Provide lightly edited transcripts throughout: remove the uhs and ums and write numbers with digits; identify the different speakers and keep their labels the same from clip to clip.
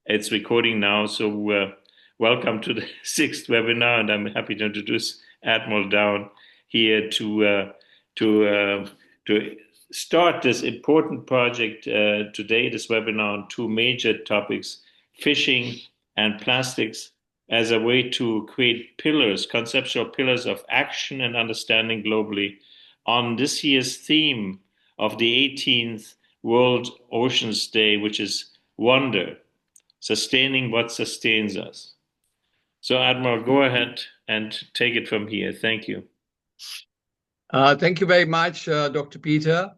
Speaker 1: it's recording now. So welcome to the sixth webinar, and I'm happy to introduce Admiral Dhowan here to start this important project today, this webinar on two major topics, fishing and plastics, as a way to create pillars, conceptual pillars of action and understanding globally on this year's theme of the 18th World Oceans Day, which is wonder, sustaining what sustains us. So, Admiral, go ahead and take it from here. Thank you.
Speaker 2: Thank you very much, Dr. Peter.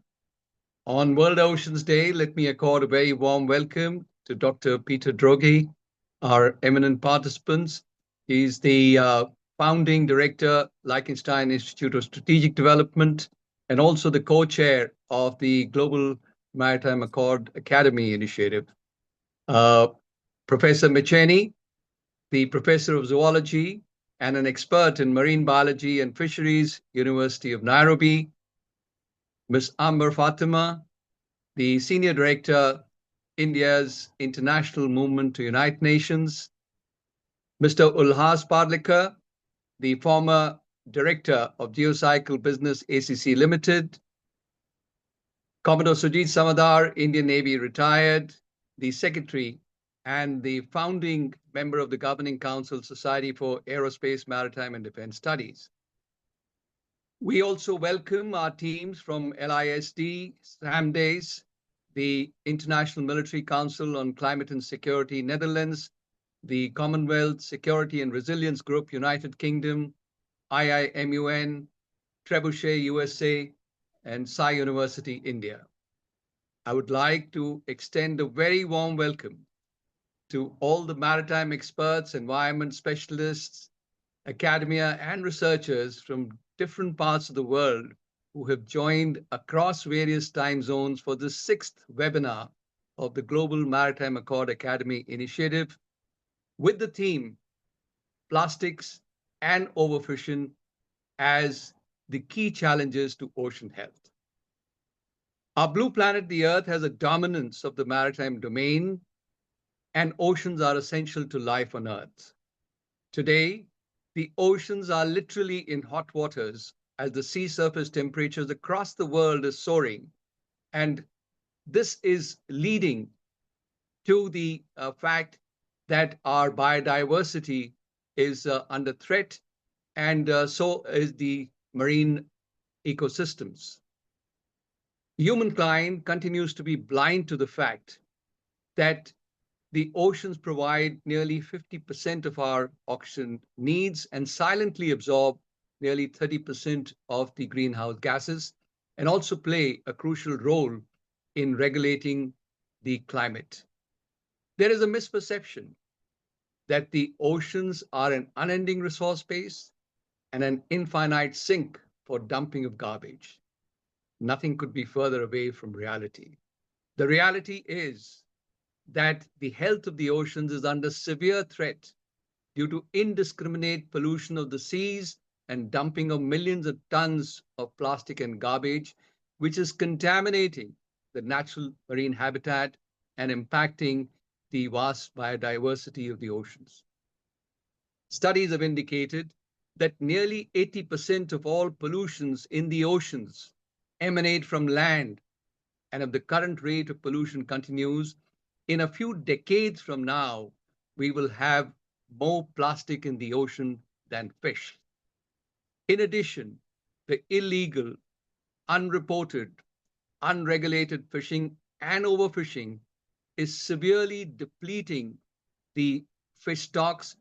Speaker 2: On World Oceans Day, let me accord a very warm welcome to Dr. Peter Droege, our eminent participants. He's the founding director, Liechtenstein Institute of Strategic Development, and also the co-chair of the Global Maritime Accord Academy initiative. Professor Micheni, the professor of zoology and an expert in marine biology and fisheries, University of Nairobi. Ms. Aamber Fatima, the senior director, India's international movement to United Nations. Mr. Ulhas Parlikar, the former director of Geocycle Business ACC Limited. Commodore Sujit Samadar, Indian Navy retired, the secretary and the founding member of the Governing Council Society for Aerospace, Maritime and Defense Studies. We also welcome our teams from LISD, SAMDeS, the International Military Council on Climate and Security, Netherlands, the Commonwealth Security and Resilience Group, United Kingdom, I.I.M.U.N, Trebuchet, USA, and Sai University, India. I would like to extend a very warm welcome to all the maritime experts, environment specialists, academia, and researchers from different parts of the world who have joined across various time zones for the sixth webinar of the Global Maritime Accord Academy initiative with the theme Plastics and Overfishing as the key challenges to ocean health. Our blue planet, the Earth, has a dominance of the maritime domain, and oceans are essential to life on Earth. Today, the oceans are literally in hot waters as the sea surface temperatures across the world is soaring. And this is leading to the fact that our biodiversity is under threat, and so is the marine ecosystems. Humankind continues to be blind to the fact that the oceans provide nearly 50% of our oxygen needs and silently absorb nearly 30% of the greenhouse gases, and also play a crucial role in regulating the climate. There is a misperception that the oceans are an unending resource base and an infinite sink for dumping of garbage. Nothing could be further away from reality. The reality is that the health of the oceans is under severe threat due to indiscriminate pollution of the seas and dumping of millions of tons of plastic and garbage, which is contaminating the natural marine habitat and impacting the vast biodiversity of the oceans. Studies have indicated that nearly 80% of all pollutions in the oceans emanate from land, and if the current rate of pollution continues, in a few decades from now, we will have more plastic in the ocean than fish. In addition, the illegal, unreported, unregulated fishing and overfishing is severely depleting the fish stocks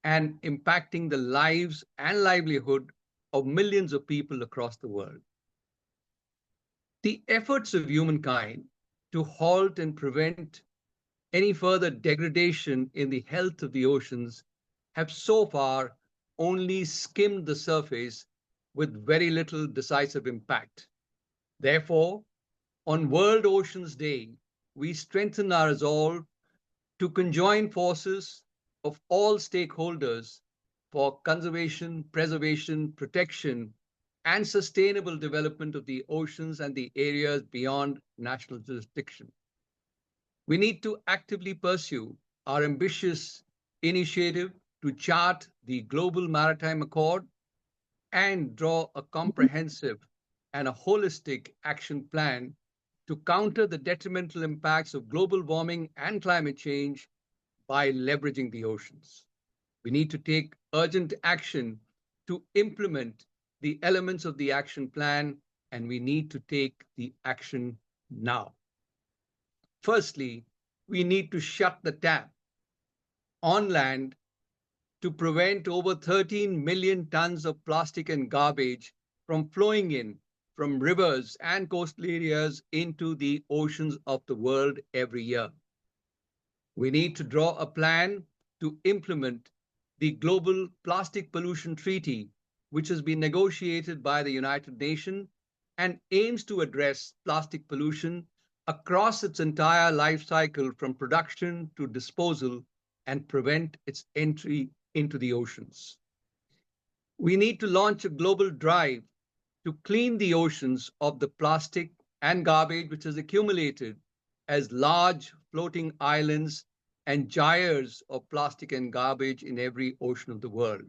Speaker 2: and impacting the lives and livelihood of millions of people across the world. The efforts of humankind to halt and prevent any further degradation in the health of the oceans have so far only skimmed the surface with very little decisive impact. Therefore, on World Oceans Day, we strengthen our resolve to conjoin forces of all stakeholders for conservation, preservation, protection, and sustainable development of the oceans and the areas beyond national jurisdiction. We need to actively pursue our ambitious initiative to chart the Global Maritime Accord and draw a comprehensive and a holistic action plan to counter the detrimental impacts of global warming and climate change by leveraging the oceans. We need to take urgent action to implement the elements of the action plan, and we need to take the action now. Firstly, we need to shut the tap on land to prevent over 13 million tons of plastic and garbage from flowing in from rivers and coastal areas into the oceans of the world every year. We need to draw a plan to implement the Global Plastic Pollution Treaty, which has been negotiated by the United Nations and aims to address plastic pollution across its entire life cycle from production to disposal and prevent its entry into the oceans. We need to launch a global drive to clean the oceans of the plastic and garbage which has accumulated as large floating islands and gyres of plastic and garbage in every ocean of the world.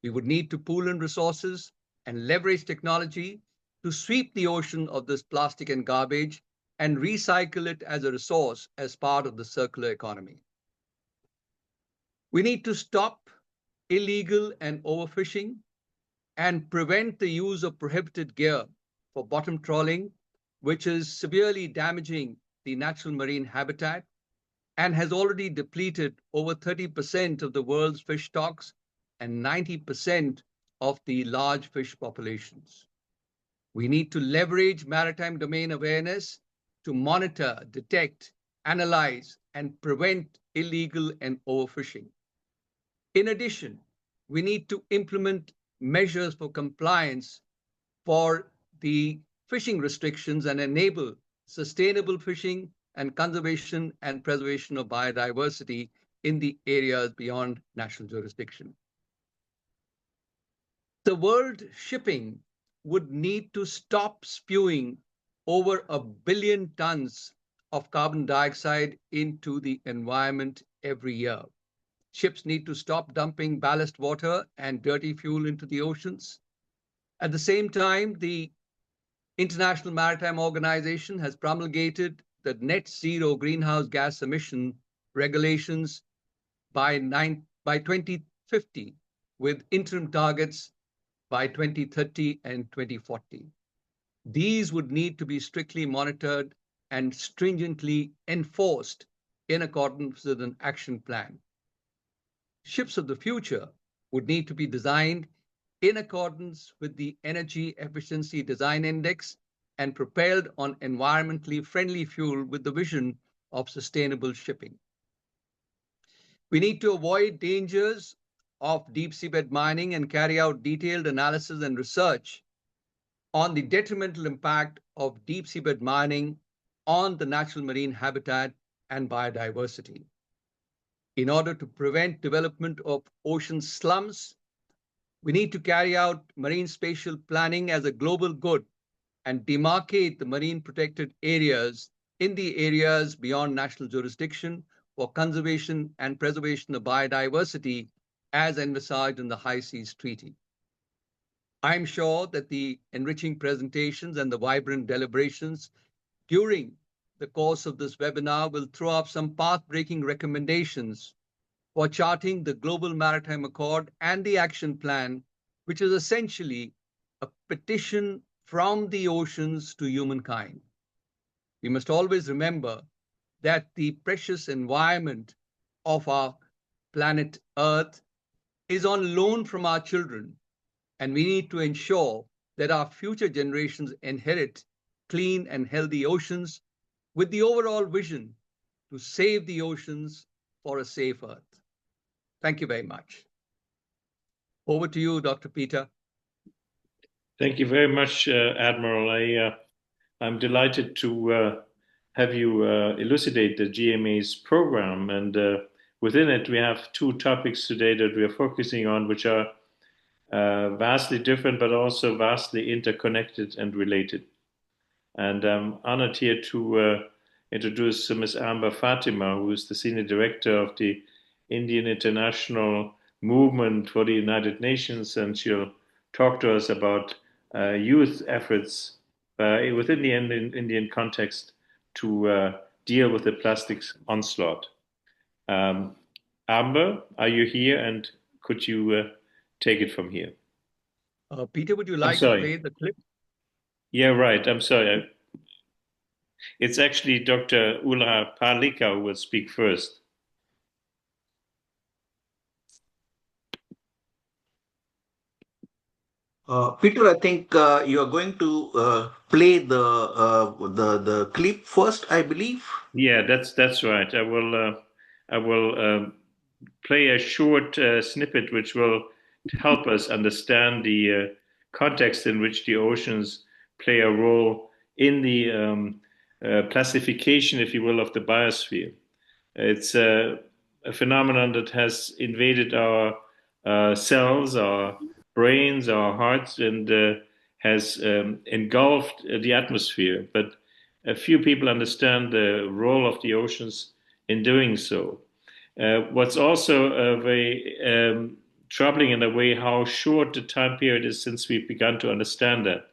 Speaker 2: We would need to pool in resources and leverage technology to sweep the ocean of this plastic and garbage and recycle it as a resource as part of the circular economy. We need to stop illegal and overfishing and prevent the use of prohibited gear for bottom trawling, which is severely damaging the natural marine habitat and has already depleted over 30% of the world's fish stocks and 90% of the large fish populations. We need to leverage maritime domain awareness to monitor, detect, analyze, and prevent illegal and overfishing. In addition, we need to implement measures for compliance for the fishing restrictions and enable sustainable fishing and conservation and preservation of biodiversity in the areas beyond national jurisdiction. The world shipping would need to stop spewing over 1 billion tons of carbon dioxide into the environment every year. Ships need to stop dumping ballast water and dirty fuel into the oceans. At the same time, the International Maritime Organization has promulgated the net zero greenhouse gas emission regulations by 2050, with interim targets by 2030 and 2040. These would need to be strictly monitored and stringently enforced in accordance with an action plan. Ships of the future would need to be designed in accordance with the Energy Efficiency Design Index and propelled on environmentally friendly fuel with the vision of sustainable shipping. We need to avoid dangers of deep seabed mining and carry out detailed analysis and research on the detrimental impact of deep seabed mining on the natural marine habitat and biodiversity. In order to prevent development of ocean slums, we need to carry out marine spatial planning as a global good and demarcate the marine protected areas in the areas beyond national jurisdiction for conservation and preservation of biodiversity as envisaged in the High Seas Treaty. I'm sure that the enriching presentations and the vibrant deliberations during the course of this webinar will throw up some path-breaking recommendations for charting the Global Maritime Accord and the action plan, which is essentially a petition from the oceans to humankind. We must always remember that the precious environment of our planet Earth is on loan from our children, and we need to ensure that our future generations inherit clean and healthy oceans with the overall vision to save the oceans for a safe Earth. Thank you very much. Over to you, Dr. Peter.
Speaker 1: Thank you very much, Admiral. I'm delighted to have you elucidate the GMA's program. And within it, we have two topics today that we are focusing on, which are vastly different, but also vastly interconnected and related. And I'm honored here to introduce Ms. Aamber Fatima, who is the Senior Director of the Indian International Movement for the United Nations, and she'll talk to us about youth efforts within the Indian context to deal with the plastics onslaught. Aamber, are you here, and could you take it from here?
Speaker 2: Peter, would you
Speaker 1: I'm
Speaker 2: like to
Speaker 1: sorry.
Speaker 2: play the clip?
Speaker 1: Yeah, right. I'm sorry. It's actually Dr. Ulhas Parlikar who will speak first.
Speaker 3: Peter, I think you are going to play the clip first, I believe.
Speaker 1: Yeah, that's right. I will play a short snippet which will help us understand the context in which the oceans play a role in the classification, if you will, of the biosphere. It's a phenomenon that has invaded our cells, our brains, our hearts, and has engulfed the atmosphere. But a few people understand the role of the oceans in doing so. What's also very troubling in a way how short the time period is since we've begun to understand that.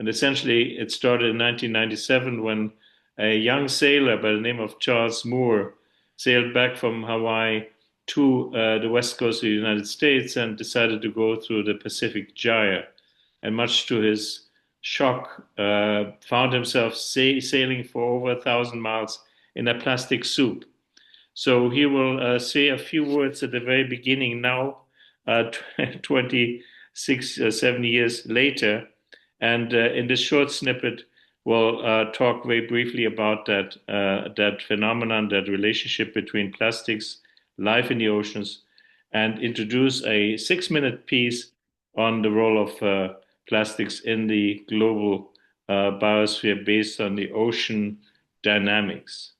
Speaker 1: And essentially, it started in 1997 when a young sailor by the name of Charles Moore sailed back from Hawaii to the west coast of the United States and decided to go through the Pacific Gyre. And much to his shock, found himself sailing for over 1,000 miles in a plastic soup. So he will say a few words at the very beginning now, 26, 7 years later. And in this short snippet, we'll talk very briefly about that phenomenon, that relationship between plastics, life in the oceans, and introduce a 6-minute piece on the role of plastics in the global biosphere based on the ocean dynamics.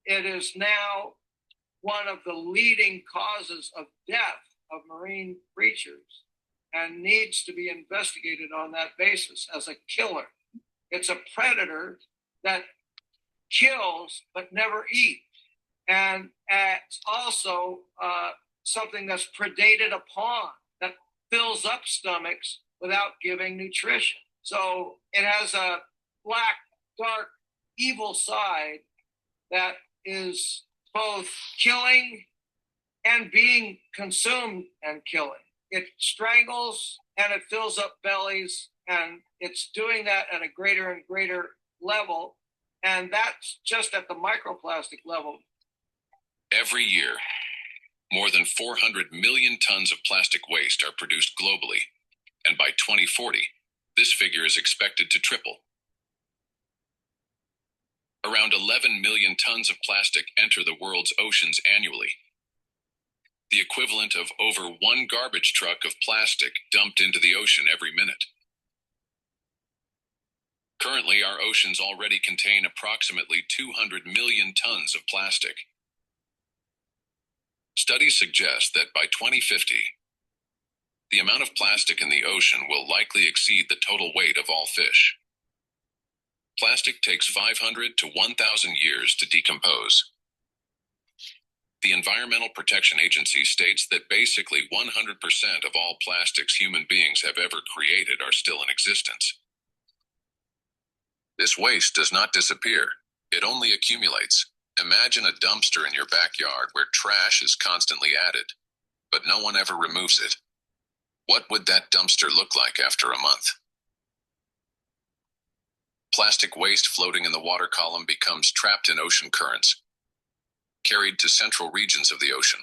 Speaker 4: It is now one of the leading causes of death of marine creatures and needs to be investigated on that basis as a killer. It's a predator that kills but never eats. And it's also something that's predated upon, that fills up stomachs without giving nutrition. So it has a black, dark, evil side that is both killing and being consumed and killing. It strangles and it fills up bellies, and it's doing that at a greater and greater level. And that's just at the microplastic level.
Speaker 5: Every year, more than 400 million tons of plastic waste are produced globally, and by 2040, this figure is expected to triple. Around 11 million tons of plastic enter the world's oceans annually, the equivalent of over one garbage truck of plastic dumped into the ocean every minute. Currently, our oceans already contain approximately 200 million tons of plastic. Studies suggest that by 2050, the amount of plastic in the ocean will likely exceed the total weight of all fish. Plastic takes 500 to 1,000 years to decompose. The Environmental Protection Agency states that basically 100% of all plastics human beings have ever created are still in existence. This waste does not disappear, it only accumulates. Imagine a dumpster in your backyard where trash is constantly added, but no one ever removes it. What would that dumpster look like after a month? Plastic waste floating in the water column becomes trapped in ocean currents, carried to central regions of the ocean,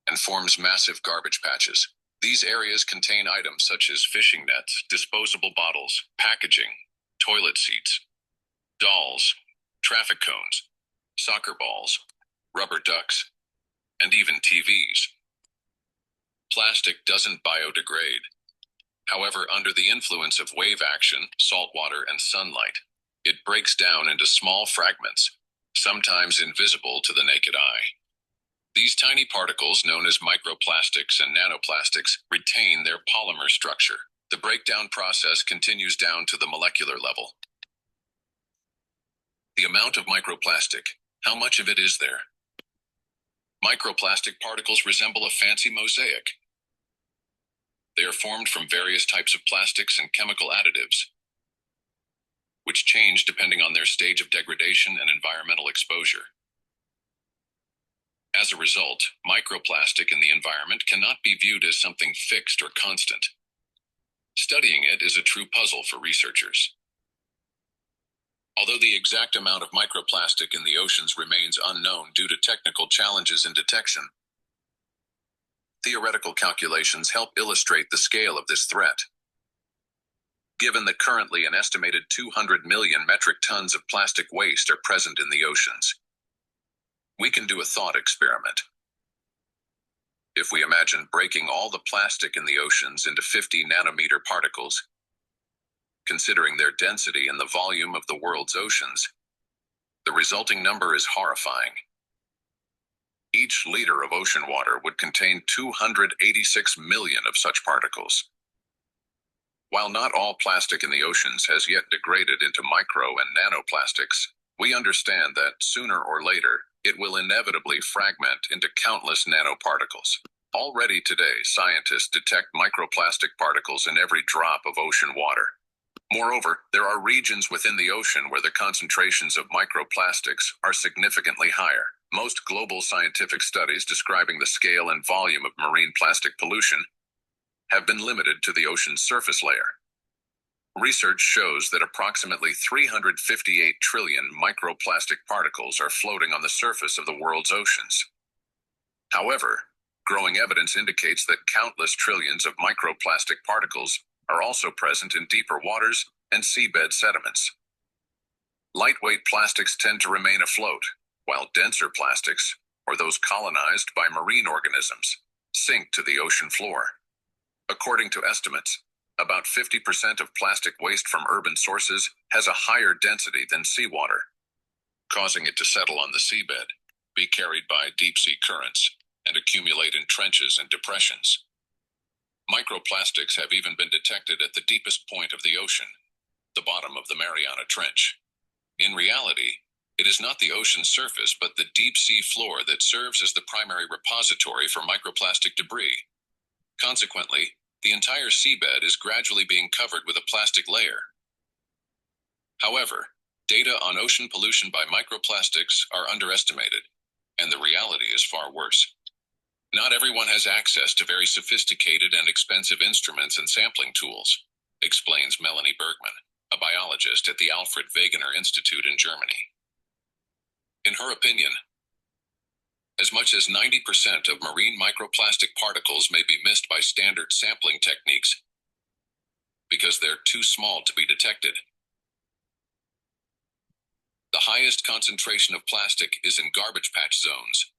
Speaker 5: and forms massive garbage patches. These areas contain items such as fishing nets, disposable bottles, packaging, toilet seats, dolls, traffic cones, soccer balls, rubber ducks, and even TVs. Plastic doesn't biodegrade. However, under the influence of wave action, salt water, and sunlight, it breaks down into small fragments, sometimes invisible to the naked eye. These tiny particles, known as microplastics and nanoplastics, retain their polymer structure. The breakdown process continues down to the molecular level. The amount of microplastic, how much of it is there? Microplastic particles resemble a fancy mosaic. They are formed from various types of plastics and chemical additives, which change depending on their stage of degradation and environmental exposure. As a result, microplastic in the environment cannot be viewed as something fixed or constant. Studying it is a true puzzle for researchers. Although the exact amount of microplastic in the oceans remains unknown due to technical challenges in detection, theoretical calculations help illustrate the scale of this threat. Given that currently an estimated 200 million metric tons of plastic waste are present in the oceans, we can do a thought experiment. If we imagine breaking all the plastic in the oceans into 50 nanometer particles, considering their density and the volume of the world's oceans, the resulting number is horrifying. Each liter of ocean water would contain 286 million of such particles. While not all plastic in the oceans has yet degraded into micro and nanoplastics, we understand that sooner or later, it will inevitably fragment into countless nanoparticles. Already today, scientists detect microplastic particles in every drop of ocean water. Moreover, there are regions within the ocean where the concentrations of microplastics are significantly higher. Most global scientific studies describing the scale and volume of marine plastic pollution have been limited to the ocean's surface layer. Research shows that approximately 358 trillion microplastic particles are floating on the surface of the world's oceans. However, growing evidence indicates that countless trillions of microplastic particles are also present in deeper waters and seabed sediments. Lightweight plastics tend to remain afloat, while denser plastics, or those colonized by marine organisms, sink to the ocean floor. According to estimates, about 50% of plastic waste from urban sources has a higher density than seawater, causing it to settle on the seabed, be carried by deep-sea currents, and accumulate in trenches and depressions. Microplastics have even been detected at the deepest point of the ocean, the bottom of the Mariana Trench. In reality, it is not the ocean surface but the deep-sea floor that serves as the primary repository for microplastic debris. Consequently, the entire seabed is gradually being covered with a plastic layer. However, data on ocean pollution by microplastics are underestimated, and the reality is far worse. Not everyone has access to very sophisticated and expensive instruments and sampling tools, explains Melanie Bergman, a biologist at the Alfred Wegener Institute in Germany. In her opinion, as much as 90% of marine microplastic particles may be missed by standard sampling techniques because they're too small to be detected. The highest concentration of plastic is in garbage patch zones.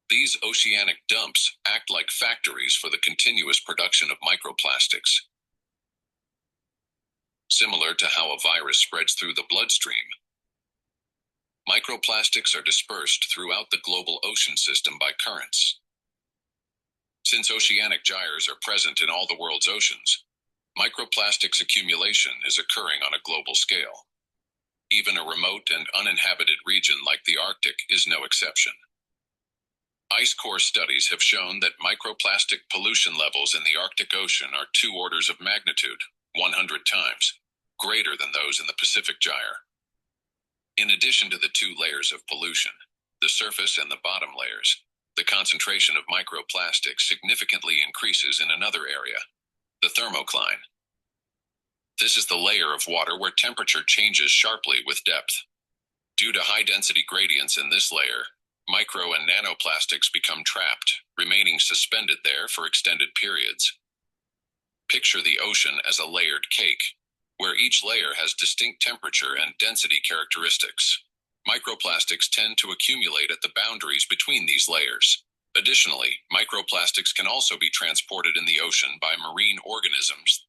Speaker 5: These oceanic dumps act like factories for the continuous production of microplastics. Similar to how a virus spreads through the bloodstream, microplastics are dispersed throughout the global ocean system by currents. Since oceanic gyres are present in all the world's oceans, microplastics accumulation is occurring on a global scale. Even a remote and uninhabited region like the Arctic is no exception. Ice core studies have shown that microplastic pollution levels in the Arctic Ocean are 2 orders of magnitude, 100 times, greater than those in the Pacific Gyre. In addition to the 2 layers of pollution, the surface and the bottom layers, the concentration of microplastics significantly increases in another area, the thermocline. This is the layer of water where temperature changes sharply with depth. Due to high-density gradients in this layer, micro and nanoplastics become trapped, remaining suspended there for extended periods. Picture the ocean as a layered cake, where each layer has distinct temperature and density characteristics. Microplastics tend to accumulate at the boundaries between these layers. Additionally, microplastics can also be transported in the ocean by marine organisms.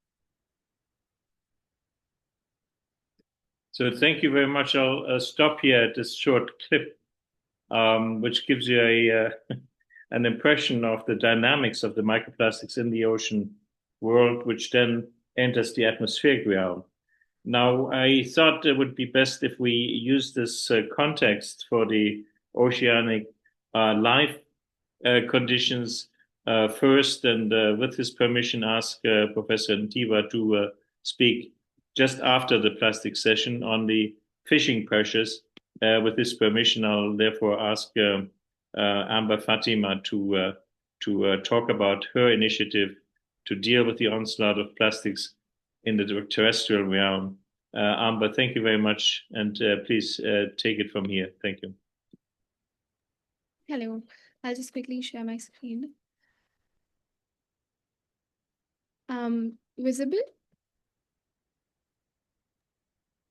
Speaker 1: So thank you very much. I'll stop here at this short clip, which gives you an impression of the dynamics of the microplastics in the ocean world, which then enters the atmospheric realm. Now, I thought it would be best if we use this context for the oceanic life conditions first, and with his permission, ask Professor Ntiba to speak just after the plastic session on the fishing pressures. With his permission, I'll therefore ask Aamber Fatima to talk about her initiative to deal with the onslaught of plastics in the terrestrial realm. Aamber, thank you very much, and please take it from here. Thank you.
Speaker 6: Hello, I'll just quickly share my screen. Visible?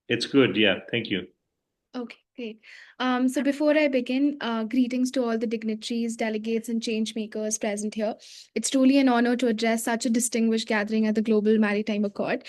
Speaker 1: It's good, yeah, thank you.
Speaker 6: Okay, great. So before I begin, greetings to all the dignitaries, delegates, and change makers present here. It's truly an honor to address such a distinguished gathering at the Global Maritime Accord.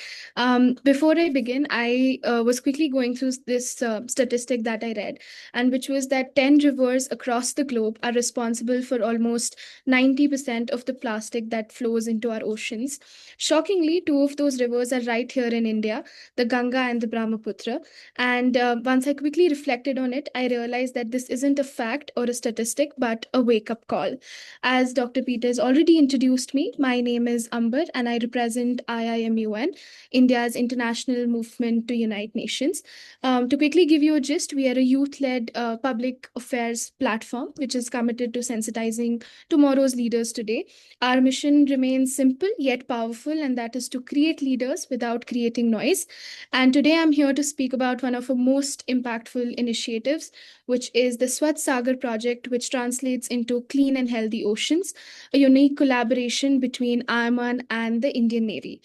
Speaker 6: Before I begin, I was quickly going through this statistic that I read, and which was that 10 rivers across the globe are responsible for almost 90% of the plastic that flows into our oceans. Shockingly, two of those rivers are right here in India, the Ganga and the Brahmaputra. And once I quickly reflected on it, I realized that this isn't a fact or a statistic, but a wake-up call. As Dr. Peter has already introduced me, my name is Aamber, and I represent I.I.M.U.N, India's international movement to unite nations. To quickly give you a gist, we are a youth-led public affairs platform, which is committed to sensitizing tomorrow's leaders today. Our mission remains simple yet powerful, and that is to create leaders without creating noise. And today I'm here to speak about one of our most impactful initiatives, which is the Swachh Sagar project, which translates into Clean and Healthy Oceans, a unique collaboration between I.I.M.U.N and the Indian Navy.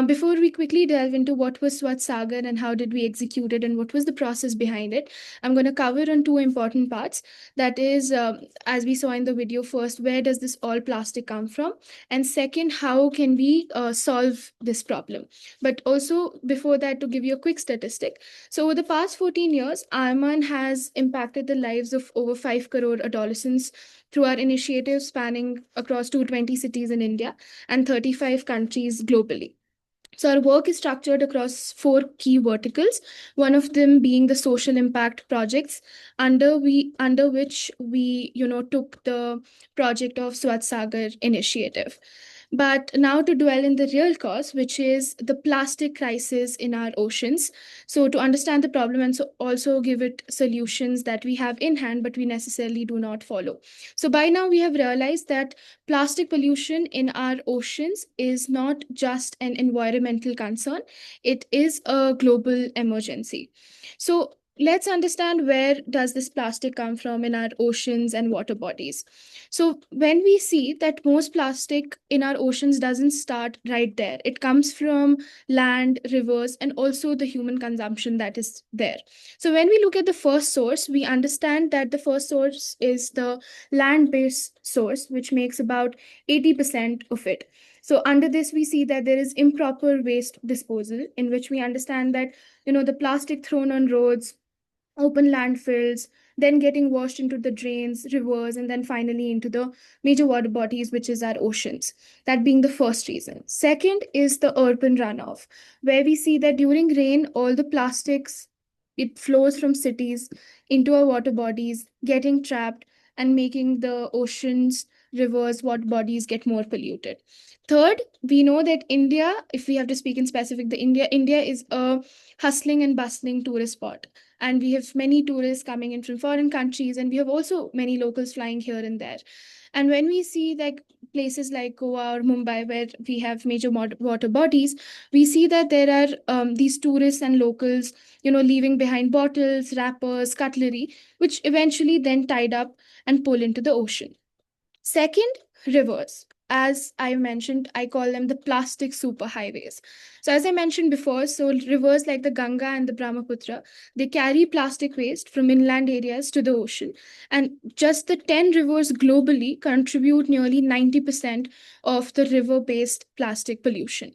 Speaker 6: Before we quickly delve into what was Swachh Sagar and how did we execute it and what was the process behind it, I'm going to cover on two important parts. That is, as we saw in the video, first, where does this all plastic come from? And second, how can we solve this problem? But also, before that, to give you a quick statistic. So over the past 14 years, I.I.M.U.N has impacted the lives of over 5 crore adolescents through our initiatives spanning across 220 cities in India and 35 countries globally. So our work is structured across 4 key verticals, one of them being the social impact projects, under which we took the project of Swachh Sagar initiative. But now to dwell in the real cause, which is the plastic crisis in our oceans. So to understand the problem and so also give it solutions that we have in hand, but we necessarily do not follow. So by now we have realized that plastic pollution in our oceans is not just an environmental concern, it is a global emergency. So let's understand, where does this plastic come from in our oceans and water bodies? So when we see that most plastic in our oceans doesn't start right there, it comes from land, rivers, and also the human consumption that is there. So when we look at the first source, we understand that the first source is the land-based source, which makes about 80% of it. So under this, we see that there is improper waste disposal, in which we understand that, the plastic thrown on roads, open landfills, then getting washed into the drains, rivers, and then finally into the major water bodies, which is our oceans. That being the first reason. Second is the urban runoff, where we see that during rain, all the plastics, it flows from cities into our water bodies, getting trapped and making the oceans, rivers, water bodies get more polluted. Third, we know that India, if we have to speak in specific, India is a hustling and bustling tourist spot. And we have many tourists coming in from foreign countries, and we have also many locals flying here and there. And when we see like places like Goa or Mumbai, where we have major water bodies, we see that there are these tourists and locals, leaving behind bottles, wrappers, cutlery, which eventually then tied up and pull into the ocean. Second, rivers. As I mentioned, I call them the plastic superhighways. So as I mentioned before, so rivers like the Ganga and the Brahmaputra, they carry plastic waste from inland areas to the ocean. And just the 10 rivers globally contribute nearly 90% of the river-based plastic pollution.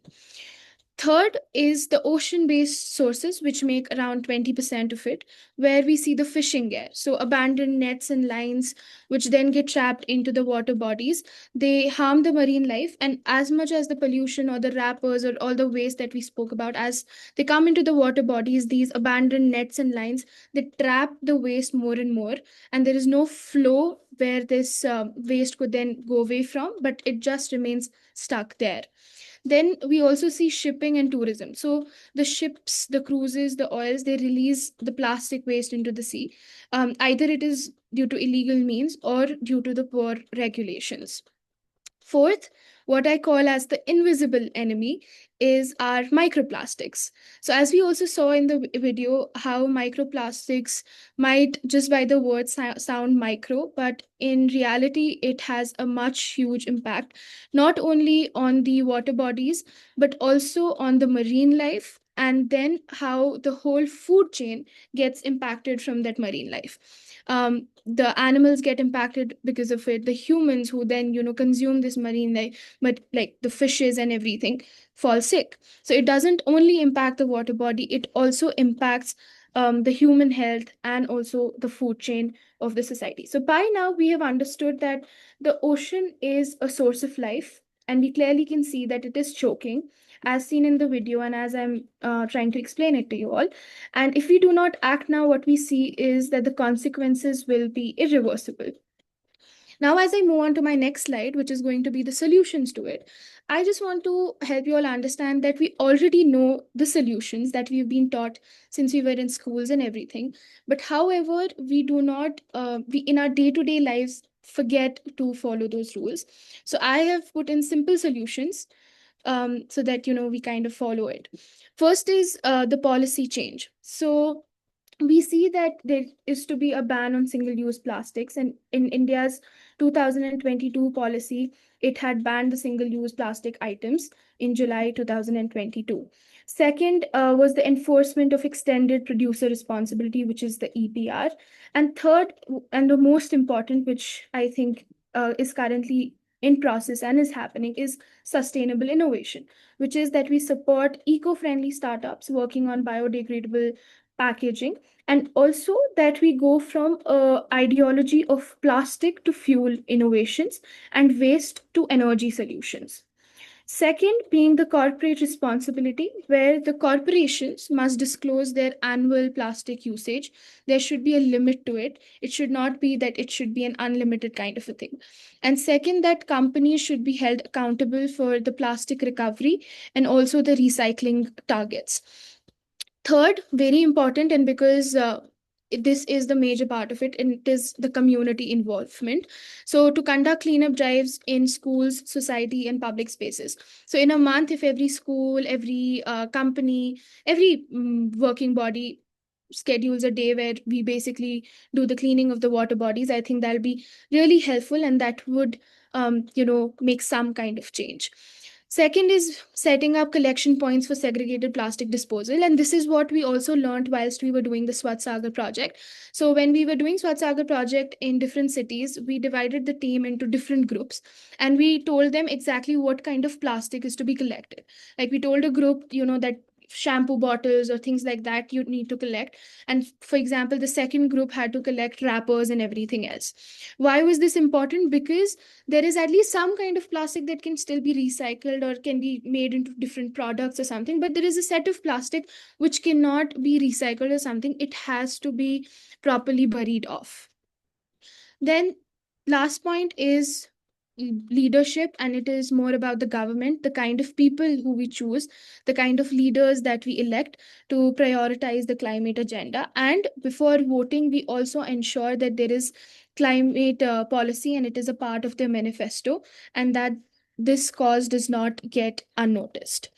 Speaker 6: Third is the ocean-based sources, which make around 20% of it, where we see the fishing gear. So abandoned nets and lines, which then get trapped into the water bodies, they harm the marine life. And as much as the pollution or the wrappers or all the waste that we spoke about, as they come into the water bodies, these abandoned nets and lines, they trap the waste more and more. And there is no flow where this waste could then go away from, but it just remains stuck there. Then we also see shipping and tourism. So the ships, the cruises, the oils, they release the plastic waste into the sea. Either it is due to illegal means or due to the poor regulations. Fourth, what I call as the invisible enemy is our microplastics. So, as we also saw in the video, how microplastics might just by the word sound micro, but in reality, it has a much huge impact, not only on the water bodies, but also on the marine life, and then how the whole food chain gets impacted from that marine life. The animals get impacted because of it. The humans who then consume this marine life, but like the fishes and everything, fall sick. So it doesn't only impact the water body, it also impacts the human health and also the food chain of the society. So by now we have understood that the ocean is a source of life, and we clearly can see that it is choking, as seen in the video and as I'm trying to explain it to you all. And if we do not act now, what we see is that the consequences will be irreversible. Now, as I move on to my next slide, which is going to be the solutions to it, I just want to help you all understand that we already know the solutions that we've been taught since we were in schools and everything. But however, we do not, we in our day-to-day lives, forget to follow those rules. So I have put in simple solutions so that we kind of follow it. First is the policy change. So we see that there is to be a ban on single-use plastics, and in India's 2022 policy, it had banned the single-use plastic items in July 2022. Second was the enforcement of extended producer responsibility, which is the EPR. And third, and the most important, which I think is currently in process and is happening, is sustainable innovation, which is that we support eco-friendly startups working on biodegradable packaging, and also that we go from a ideology of plastic to fuel innovations and waste to energy solutions. Second, being the corporate responsibility, where the corporations must disclose their annual plastic usage. There should be a limit to it. It should not be that it should be an unlimited kind of a thing. And second, that companies should be held accountable for the plastic recovery and also the recycling targets. Third, very important, and because this is the major part of it, and it is the community involvement. So to conduct cleanup drives in schools, society, and public spaces. So in a month, if every school, every company, every working body schedules a day where we basically do the cleaning of the water bodies, I think that'll be really helpful, and that would make some kind of change. Second is setting up collection points for segregated plastic disposal. And this is what we also learned whilst we were doing the Swat Sagar project. So when we were doing Swat Sagar project in different cities, we divided the team into different groups, and we told them exactly what kind of plastic is to be collected. Like we told a group, that shampoo bottles or things like that you need to collect. And for example, the second group had to collect wrappers and everything else. Why was this important? Because there is at least some kind of plastic that can still be recycled or can be made into different products or something, but there is a set of plastic which cannot be recycled or something. It has to be properly buried off. Then last point is leadership, and it is more about the government, the kind of people who we choose, the kind of leaders that we elect to prioritize the climate agenda. And before voting, we also ensure that there is climate policy and it is a part of their manifesto, and that this cause does not get unnoticed.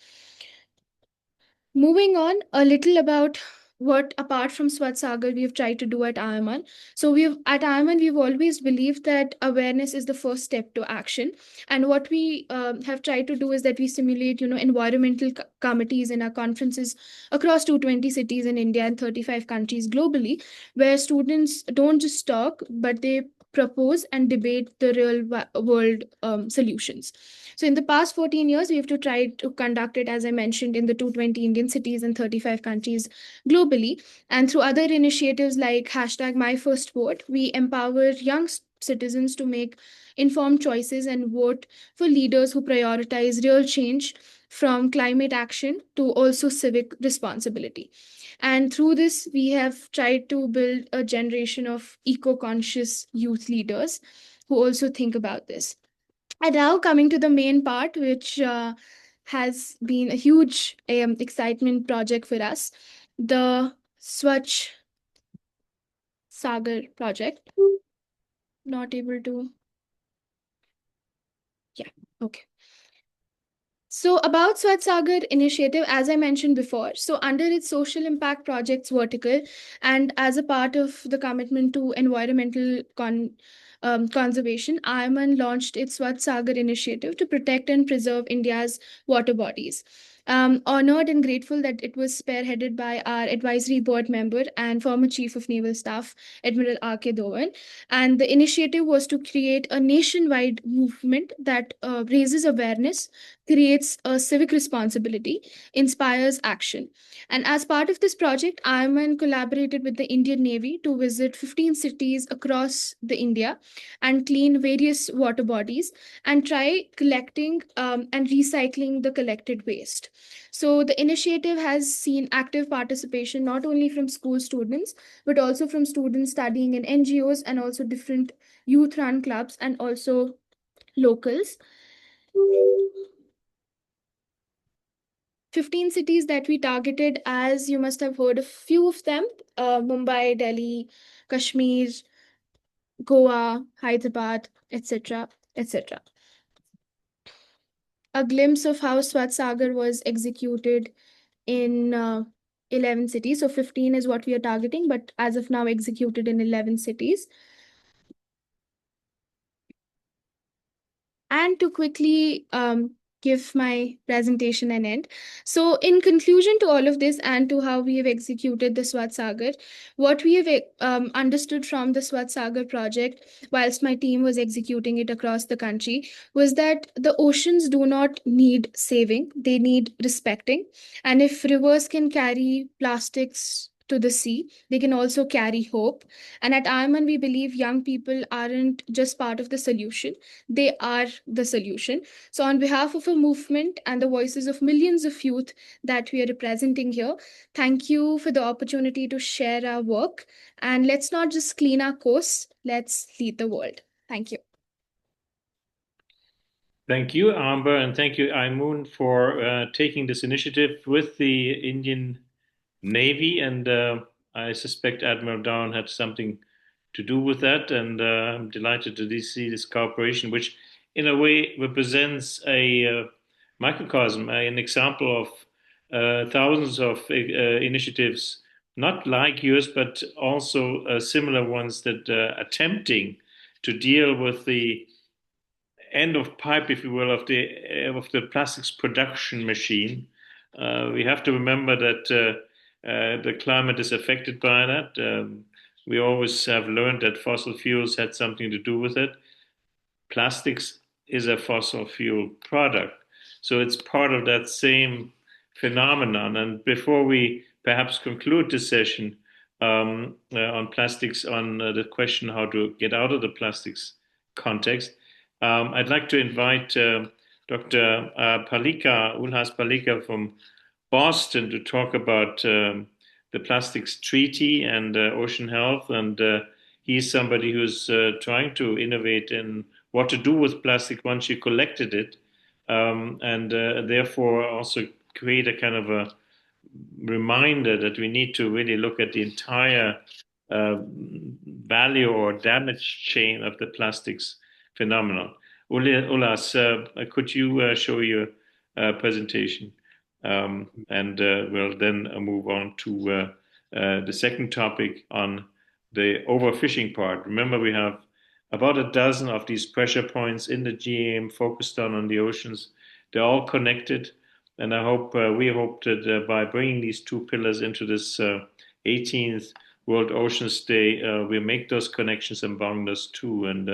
Speaker 6: Moving on a little about what, apart from Swat Sagar, we have tried to do at I.I.M.U.N. So at I.I.M.U.N, we've always believed that awareness is the first step to action. And what we have tried to do is that we simulate, environmental committees in our conferences across 220 cities in India and 35 countries globally, where students don't just talk, but they propose and debate the real world solutions. So in the past 14 years, we've tried to conduct it, as I mentioned, in the 220 Indian cities and 35 countries globally. And through other initiatives like hashtag #MyFirstVote, we empower young citizens to make informed choices and vote for leaders who prioritize real change, from climate action to also civic responsibility. And through this, we have tried to build a generation of eco-conscious youth leaders who also think about this. And now coming to the main part, which has been a huge excitement project for us, the Swachh Sagar project. Not able to. Yeah, okay. So about Swachh Sagar initiative, as I mentioned before, so under its social impact projects vertical and as a part of the commitment to environmental conservation, I.I.M.U.N launched its Swachh Sagar initiative to protect and preserve India's water bodies. Honored and grateful that it was spearheaded by our advisory board member and former Chief of Naval Staff, Admiral R.K. Dhowan. And the initiative was to create a nationwide movement that raises awareness, creates a civic responsibility, inspires action. And as part of this project, I.I.M.U.N collaborated with the Indian Navy to visit 15 cities across the India and clean various water bodies and try collecting and recycling the collected waste. So the initiative has seen active participation not only from school students, but also from students studying in NGOs and also different youth-run clubs and also locals. 15 cities that we targeted, as you must have heard a few of them, Mumbai, Delhi, Kashmir, Goa, Hyderabad, etc., etc. A glimpse of how Swachh Sagar was executed in 11 cities. So 15 is what we are targeting, but as of now executed in 11 cities. And to quickly give my presentation an end. So in conclusion to all of this and to how we have executed the Swachh Sagar, what we have understood from the Swachh Sagar project, whilst my team was executing it across the country, was that the oceans do not need saving, they need respecting. And if rivers can carry plastics to the sea, they can also carry hope. And at I.I.M.U.N, we believe young people aren't just part of the solution, they are the solution. So on behalf of a movement and the voices of millions of youth that we are representing here, thank you for the opportunity to share our work. And let's not just clean our coast, let's lead the world. Thank you.
Speaker 1: Thank you, Aamber, and thank you, I.I.M.U.N, for taking this initiative with the Indian Navy. And I suspect Admiral Dhowan had something to do with that. And I'm delighted to see this cooperation, which in a way represents a microcosm, an example of thousands of initiatives, not like yours, but also similar ones that are attempting to deal with the end of pipe, if you will, of the plastics production machine. We have to remember that the climate is affected by that. We always have learned that fossil fuels had something to do with it. Plastics is a fossil fuel product, so it's part of that same phenomenon. And before we perhaps conclude this session on plastics, on the question how to get out of the plastics context, I'd like to invite Dr. Parlikar, Ulhas Parlikar from Boston, to talk about the plastics treaty and ocean health. And he's somebody who's trying to innovate in what to do with plastic once you collected it, and therefore also create a kind of a reminder that we need to really look at the entire value or damage chain of the plastics phenomenon. Ulas, could you show your presentation? And we'll then move on to the second topic on the overfishing part. Remember, we have about a dozen of these pressure points in the GAM focused on the oceans. They're all connected. And we hope that by bringing these two pillars into this 18th World Oceans Day, we make those connections among us too. And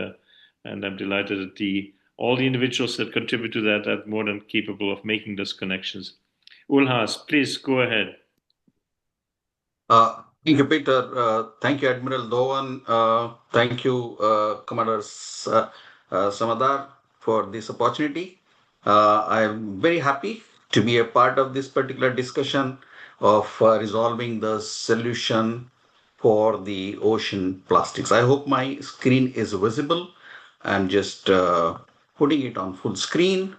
Speaker 1: I'm delighted that all the individuals that contribute to that are more than capable of making those connections. Ulhas, please go ahead.
Speaker 3: Thank you, Peter. Thank you, Admiral Dhowan. Thank you, Commander Samadar, for this opportunity. I am very happy to be a part of this particular discussion of resolving the solution for the ocean plastics. I hope my screen is visible. I'm just putting it on full screen.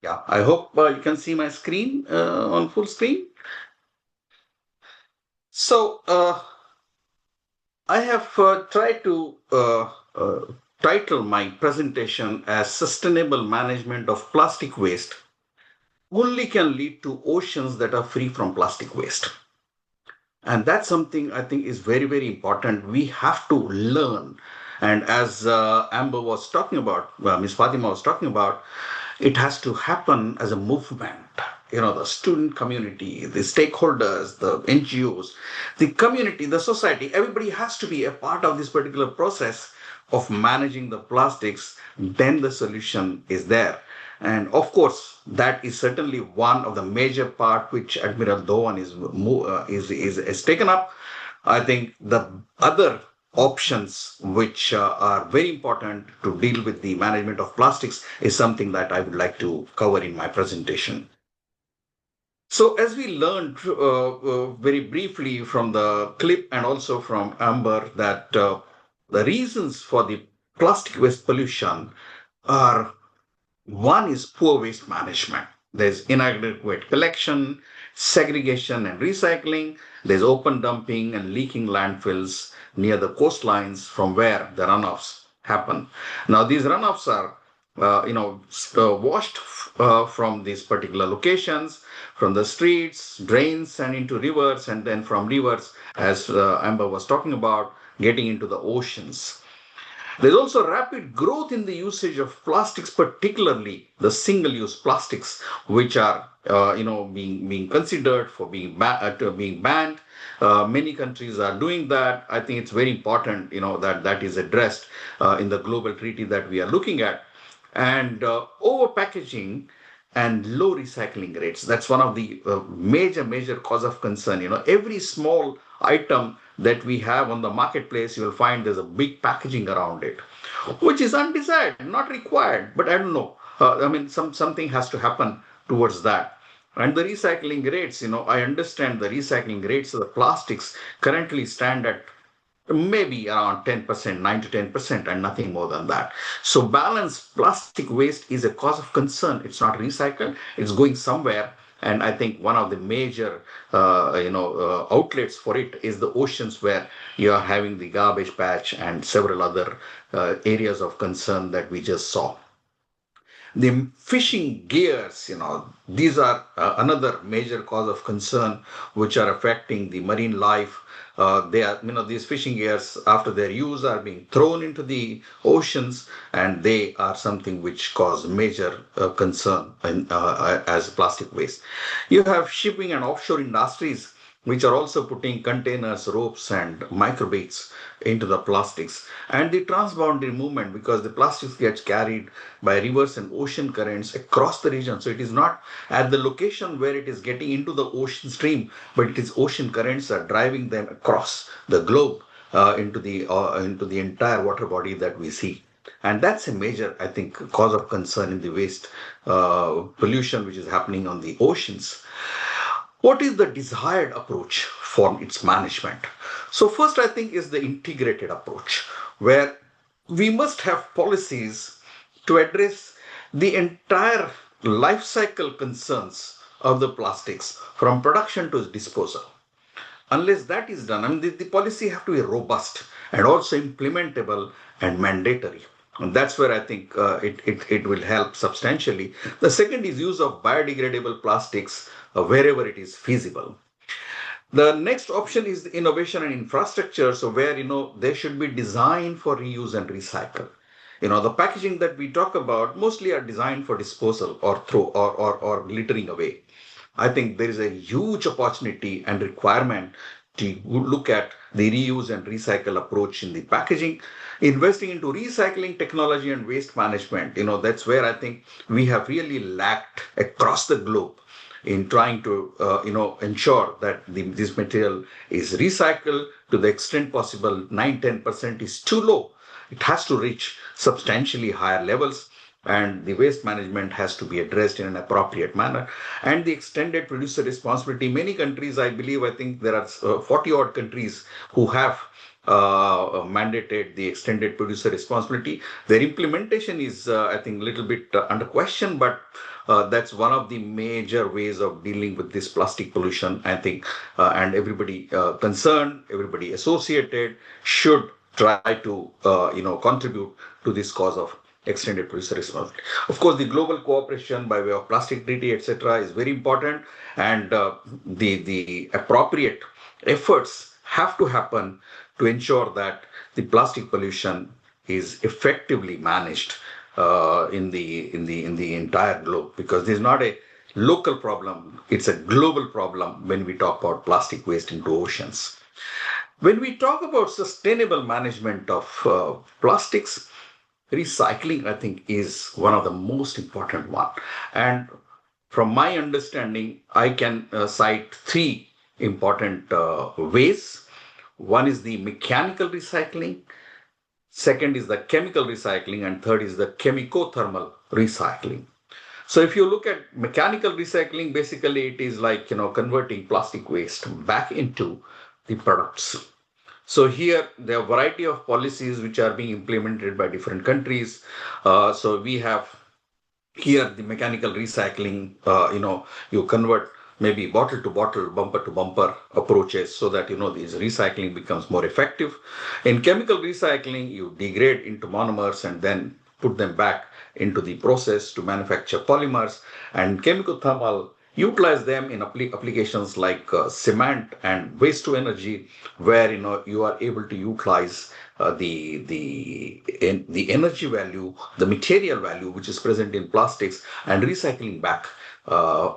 Speaker 3: Yeah, I hope you can see my screen on full screen. So I have tried to title my presentation as Sustainable Management of Plastic Waste only can lead to oceans that are free from plastic waste. And that's something I think is very, very important. We have to learn. And as Aamber was talking about, Ms. Fatima was talking about, it has to happen as a movement. The student community, the stakeholders, the NGOs, the community, the society, everybody has to be a part of this particular process of managing the plastics. Then the solution is there. And of course, that is certainly one of the major part which Admiral Dhowan is taken up. I think the other options which are very important to deal with the management of plastics is something that I would like to cover in my presentation. So as we learned very briefly from the clip and also from Aamber that the reasons for the plastic waste pollution are: one is poor waste management. There's inadequate collection, segregation and recycling. There's open dumping and leaking landfills near the coastlines from where the runoffs happen. Now, these runoffs are, washed from these particular locations, from the streets, drains, and into rivers, and then from rivers, as Aamber was talking about, getting into the oceans. There's also rapid growth in the usage of plastics, particularly the single-use plastics, which are being considered for being banned. Many countries are doing that. I think it's very important, that is addressed in the global treaty that we are looking at. And over packaging and low recycling rates. That's one of the major cause of concern. Every small item that we have on the marketplace, you will find there's a big packaging around it, which is undesired, not required. But I don't know. Something has to happen towards that. And the recycling rates, I understand the recycling rates of the plastics currently stand at maybe around 10%, 9 to 10%, and nothing more than that. So balanced plastic waste is a cause of concern. It's not recycled, it's going somewhere. And I think one of the major, outlets for it is the oceans, where you are having the garbage patch and several other areas of concern that we just saw. The fishing gears, these are another major cause of concern, which are affecting the marine life. These fishing gears, after their use, are being thrown into the oceans, and they are something which cause major concern as plastic waste. You have shipping and offshore industries, which are also putting containers, ropes, and microbaits into the plastics. And the transboundary movement, because the plastics gets carried by rivers and ocean currents across the region. So it is not at the location where it is getting into the ocean stream, but it is ocean currents are driving them across the globe into the entire water body that we see. And that's a major, I think, cause of concern in the waste pollution which is happening on the oceans. What is the desired approach for its management? So first, I think, is the integrated approach, where we must have policies to address the entire life cycle concerns of the plastics from production to disposal. Unless that is done, the policy have to be robust and also implementable and mandatory. And that's where I think it will help substantially. The second is use of biodegradable plastics wherever it is feasible. The next option is the innovation and infrastructure. So where, they should be designed for reuse and recycle. The packaging that we talk about mostly are designed for disposal or throw or littering away. I think there is a huge opportunity and requirement to look at the reuse and recycle approach in the packaging, investing into recycling technology and waste management. That's where I think we have really lacked across the globe in trying to ensure that this material is recycled to the extent possible. 9-10% is too low. It has to reach substantially higher levels, and the waste management has to be addressed in an appropriate manner. And the extended producer responsibility, many countries, I think there are 40 odd countries who have mandated the extended producer responsibility. Their implementation is, I think, a little bit under question, but that's one of the major ways of dealing with this plastic pollution, I think, and everybody concerned, everybody associated should try to, contribute to this cause of extended producer responsibility. Of course, the global cooperation by way of plastic treaty, etc., is very important, and the appropriate efforts have to happen to ensure that the plastic pollution is effectively managed in the entire globe, because this is not a local problem; it's a global problem when we talk about plastic waste into oceans. When we talk about sustainable management of plastics, recycling, I think, is one of the most important one. And from my understanding, I can cite three important ways. One is the mechanical recycling, second is the chemical recycling, and third is the chemico-thermal recycling. So if you look at mechanical recycling, basically it is like, converting plastic waste back into the products. So here there are a variety of policies which are being implemented by different countries. So we have here the mechanical recycling, you convert maybe bottle to bottle, bumper to bumper approaches so that, this recycling becomes more effective. In chemical recycling, you degrade into monomers and then put them back into the process to manufacture polymers. And chemical thermal, utilize them in applications like cement and waste to energy, where you are able to utilize the energy value, the material value which is present in plastics, and recycling back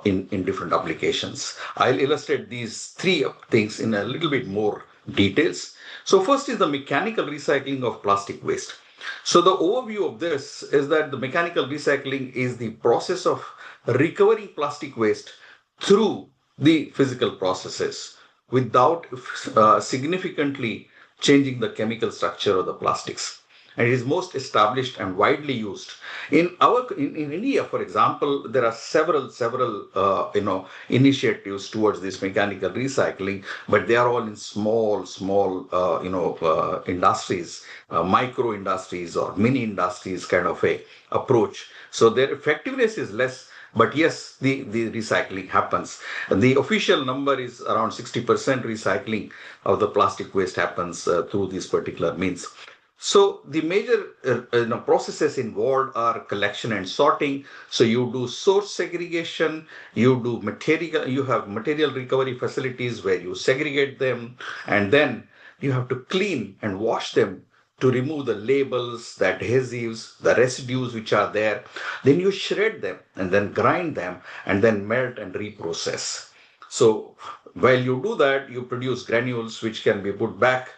Speaker 3: in different applications. I'll illustrate these three things in a little bit more details. So first is the mechanical recycling of plastic waste. So the overview of this is that the mechanical recycling is the process of recovering plastic waste through the physical processes without significantly changing the chemical structure of the plastics. And it is most established and widely used. In India, for example, there are several initiatives towards this mechanical recycling, but they are all in small industries, micro industries or mini industries kind of a approach. So their effectiveness is less. But yes, the recycling happens. And the official number is around 60% recycling of the plastic waste happens through these particular means. So the major processes involved are collection and sorting. So you do source segregation, you have material recovery facilities where you segregate them, and then you have to clean and wash them to remove the labels, the adhesives, the residues which are there. Then you shred them and then grind them and then melt and reprocess. So while you do that, you produce granules which can be put back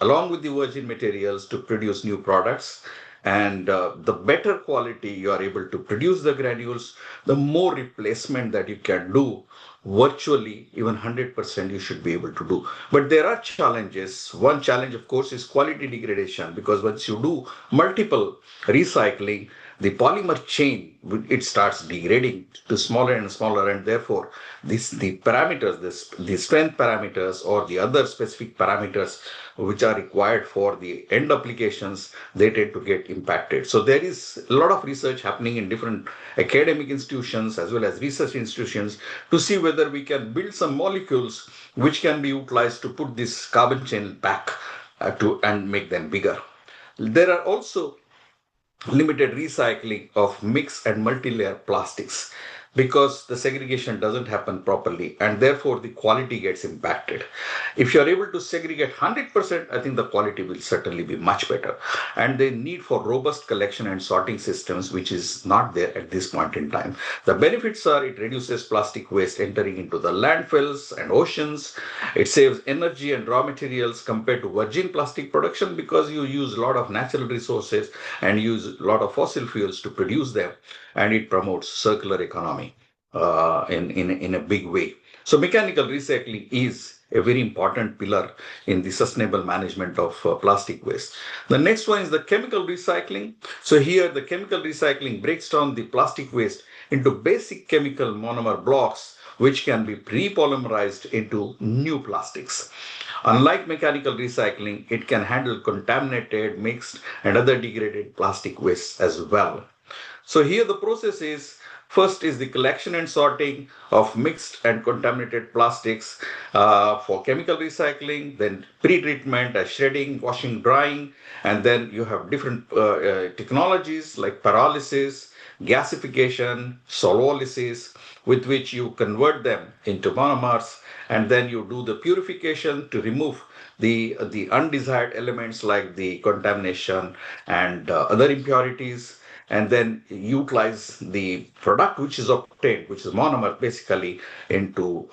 Speaker 3: along with the virgin materials to produce new products. And the better quality you are able to produce the granules, the more replacement that you can do. Virtually, even 100% you should be able to do. But there are challenges. One challenge, of course, is quality degradation, because once you do multiple recycling, the polymer chain, it starts degrading to smaller and smaller, and therefore the parameters, the strength parameters or the other specific parameters which are required for the end applications, they tend to get impacted. So there is a lot of research happening in different academic institutions as well as research institutions to see whether we can build some molecules which can be utilized to put this carbon chain back and make them bigger. There are also limited recycling of mixed and multi-layer plastics. because the segregation doesn't happen properly, and therefore the quality gets impacted. If you're able to segregate 100%, I think the quality will certainly be much better. And the need for robust collection and sorting systems, which is not there at this point in time. The benefits are it reduces plastic waste entering into the landfills and oceans. It saves energy and raw materials compared to virgin plastic production because you use a lot of natural resources and use a lot of fossil fuels to produce them. And it promotes circular economy in a big way. So mechanical recycling is a very important pillar in the sustainable management of plastic waste. The next one is the chemical recycling. So here the chemical recycling breaks down the plastic waste into basic chemical monomer blocks, which can be repolymerized into new plastics. Unlike mechanical recycling, it can handle contaminated, mixed, and other degraded plastic waste as well. So here the process is first is the collection and sorting of mixed and contaminated plastics for chemical recycling, then pre-treatment as shredding, washing, drying, and then you have different technologies like pyrolysis, gasification, sololysis, with which you convert them into monomers, and then you do the purification to remove the undesired elements like the contamination and other impurities, and then utilize the product which is obtained, which is monomer, basically into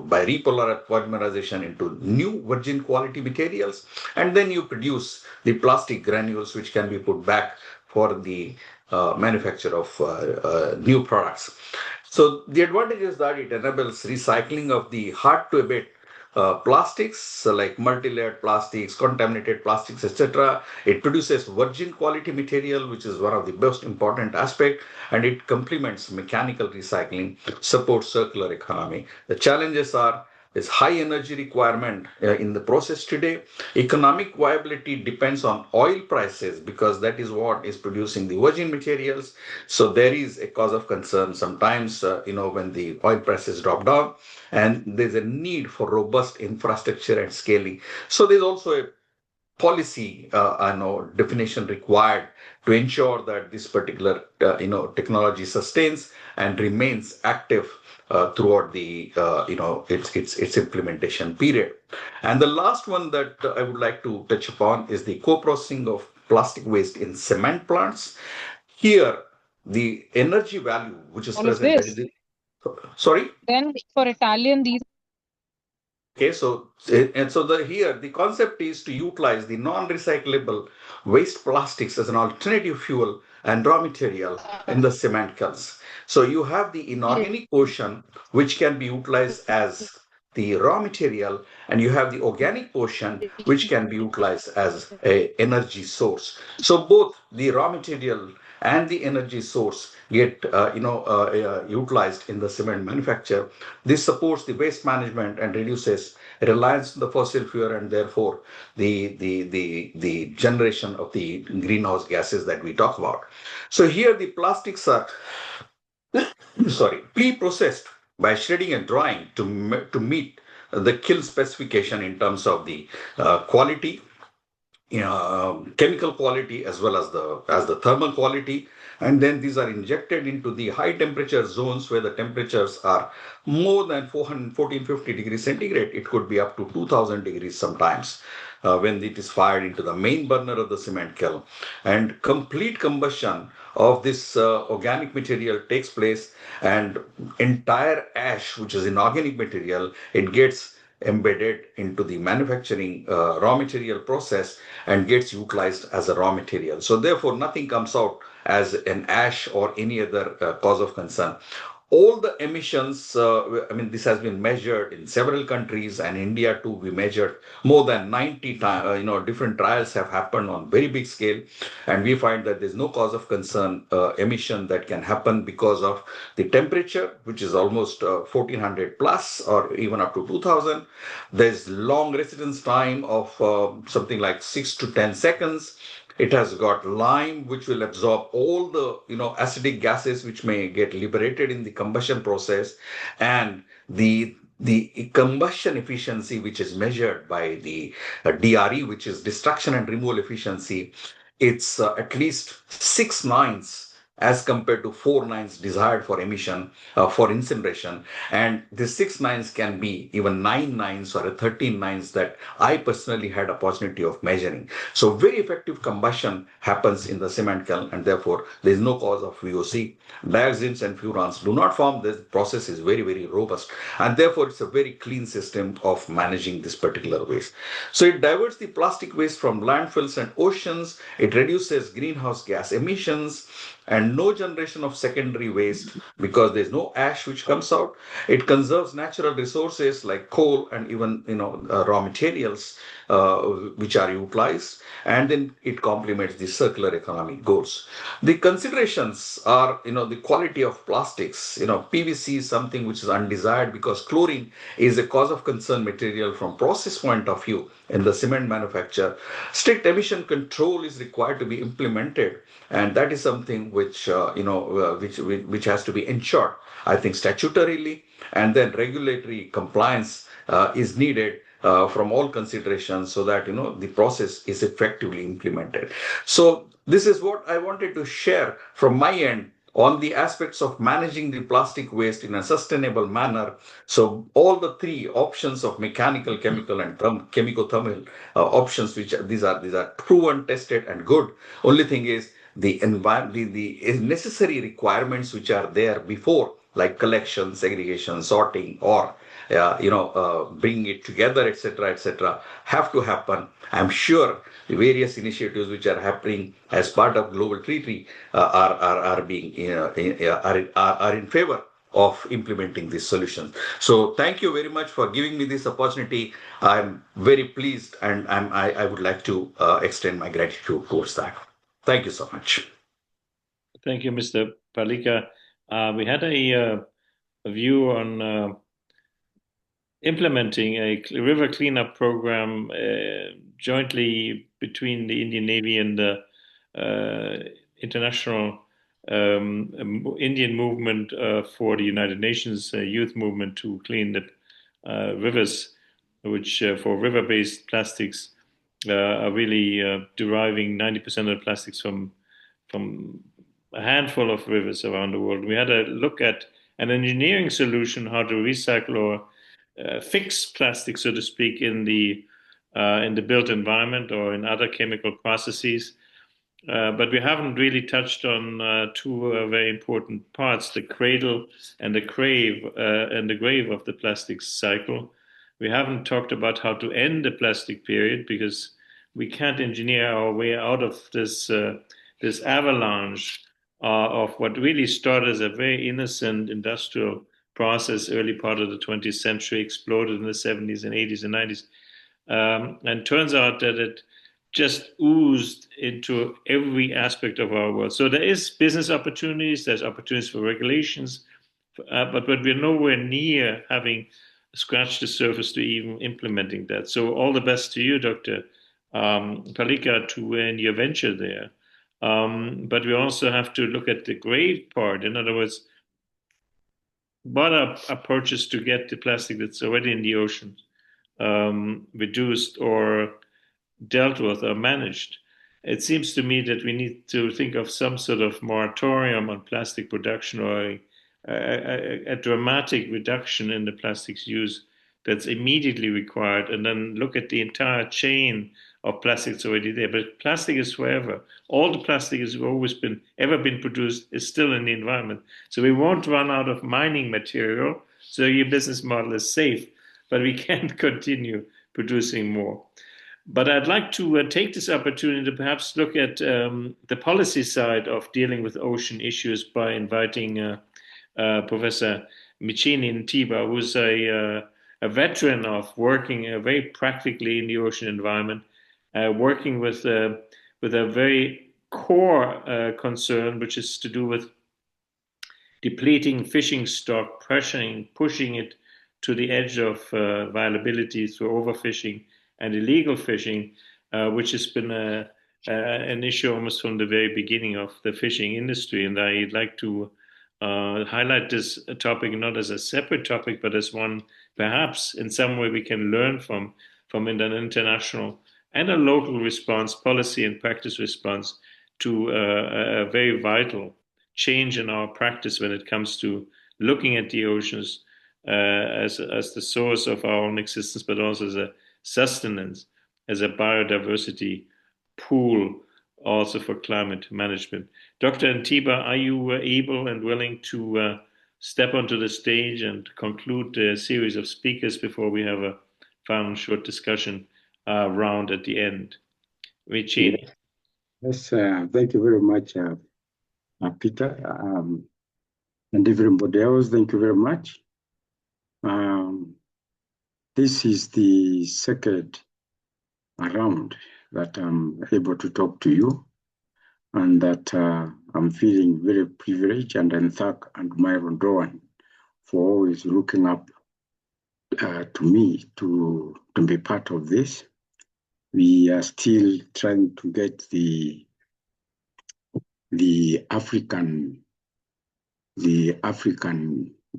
Speaker 3: by repolymerization into new virgin quality materials, and then you produce the plastic granules which can be put back for the manufacture of new products. So the advantage is that it enables recycling of the hard to abate plastics like multi-layered plastics, contaminated plastics, etc. It produces virgin quality material, which is one of the most important aspects, and it complements mechanical recycling, supports circular economy. The challenges are is high energy requirement in the process today. Economic viability depends on oil prices because that is what is producing the virgin materials. So there is a cause of concern sometimes, when the oil prices drop down, and there's a need for robust infrastructure and scaling. So there's also a policy definition required to ensure that this particular technology sustains and remains active throughout the its implementation period. And the last one that I would like to touch upon is the co-processing of plastic waste in cement plants. Here, the energy value which is
Speaker 7: All of
Speaker 3: present, that
Speaker 7: this.
Speaker 3: is sorry.
Speaker 7: Then for Italian, these
Speaker 3: Okay, so here the concept is to utilize the non-recyclable waste plastics as an alternative fuel and raw material in the cement kilns. So you have the inorganic portion which can be utilized as the raw material, and you have the organic portion which can be utilized as a energy source. So both the raw material and the energy source get utilized in the cement manufacture. This supports the waste management and reduces reliance on the fossil fuel, and therefore the generation of the greenhouse gases that we talk about. So here the plastics are pre-processed by shredding and drying to meet the kiln specification in terms of the quality, chemical quality, as well as the thermal quality. And then these are injected into the high temperature zones where the temperatures are more than 1450 degrees centigrade. It could be up to 2000 degrees sometimes when it is fired into the main burner of the cement kiln. And complete combustion of this organic material takes place, and entire ash, which is inorganic material, it gets embedded into the manufacturing raw material process and gets utilized as a raw material. So therefore, nothing comes out as an ash or any other cause of concern. All the emissions, this has been measured in several countries, and India too, we measured more than 90 times, different trials have happened on very big scale. And we find that there's no cause of concern emission that can happen because of the temperature, which is almost 1400 plus or even up to 2000. There's long residence time of something like 6 to 10 seconds. It has got lime, which will absorb all the acidic gases which may get liberated in the combustion process, and the combustion efficiency, which is measured by the DRE, which is destruction and removal efficiency, it's at least 6 nines as compared to 4 nines desired for emission, for incineration. And the 6 nines can be even 9 nines or a 13 nines that I personally had opportunity of measuring. So very effective combustion happens in the cement kiln, and therefore there is no cause of VOC. Dioxins and furans do not form. This process is very, very robust, and therefore it's a very clean system of managing this particular waste. So it diverts the plastic waste from landfills and oceans. It reduces greenhouse gas emissions, and no generation of secondary waste because there's no ash which comes out. It conserves natural resources like coal and even raw materials which are utilized, and then it complements the circular economy goals. The considerations are, the quality of plastics. PVC is something which is undesired because chlorine is a cause of concern material from process point of view in the cement manufacture. Strict emission control is required to be implemented, and that is something which which has to be ensured, I think, statutorily, and then regulatory compliance is needed from all considerations so that the process is effectively implemented. So this is what I wanted to share from my end on the aspects of managing the plastic waste in a sustainable manner. So all the three options of mechanical, chemical, and chemico-thermal options, which these are proven, tested, and good. Only thing is the necessary requirements which are there before, like collection, segregation, sorting, or bringing it together, etc., have to happen. I'm sure the various initiatives which are happening as part of global treaty are being are in favor of implementing these solutions. So thank you very much for giving me this opportunity. I'm very pleased, and I would like to extend my gratitude towards that. Thank you so much.
Speaker 1: Thank you, Mr. Parlikar. We had a view on implementing a river cleanup program jointly between the Indian Navy and the international Indian movement for the United Nations youth movement to clean the rivers, which for river-based plastics are really deriving 90% of the plastics from a handful of rivers around the world. We had a look at an engineering solution how to recycle or fix plastic, so to speak, in the built environment or in other chemical processes. But we haven't really touched on two very important parts: the cradle and the grave of the plastic cycle. We haven't talked about how to end the plastic period because we can't engineer our way out of this avalanche of what really started as a very innocent industrial process, early part of the 20th century, exploded in the 70s and 80s and 90s. And turns out that it just oozed into every aspect of our world. So there is business opportunities, there's opportunities for regulations, but we're nowhere near having scratched the surface to even implementing that. So all the best to you, Dr. Parlikar, to in your venture there. But we also have to look at the grave part. In other words, what approaches to get the plastic that's already in the ocean reduced or dealt with or managed. It seems to me that we need to think of some sort of moratorium on plastic production or a dramatic reduction in the plastics use that's immediately required, and then look at the entire chain of plastics already there. But plastic is forever. All the plastic has always been ever been produced is still in the environment. So we won't run out of mining material. So your business model is safe, but we can't continue producing more. But I'd like to take this opportunity to perhaps look at the policy side of dealing with ocean issues by inviting Professor Micheni Ntiba, who's a veteran of working very practically in the ocean environment, working with a very core concern, which is to do with depleting fishing stock, pushing it to the edge of viability through overfishing and illegal fishing, which has been an issue almost from the very beginning of the fishing industry. And I'd like to highlight this topic not as a separate topic, but as one perhaps in some way we can learn from an international and a local response, policy and practice response to a very vital change in our practice when it comes to looking at the oceans as the source of our own existence, but also as a sustenance, as a biodiversity pool, also for climate management. Dr. Ntiba, are you able and willing to step onto the stage and conclude the series of speakers before we have a final short discussion round at the end? Micheni.
Speaker 8: Yes, thank you very much, Peter, and everybody else. Thank you very much. This is the second round that I'm able to talk to you, and that I'm feeling very privileged and thank Admiral Dhowan for always looking up to me to be part of this. We are still trying to get the African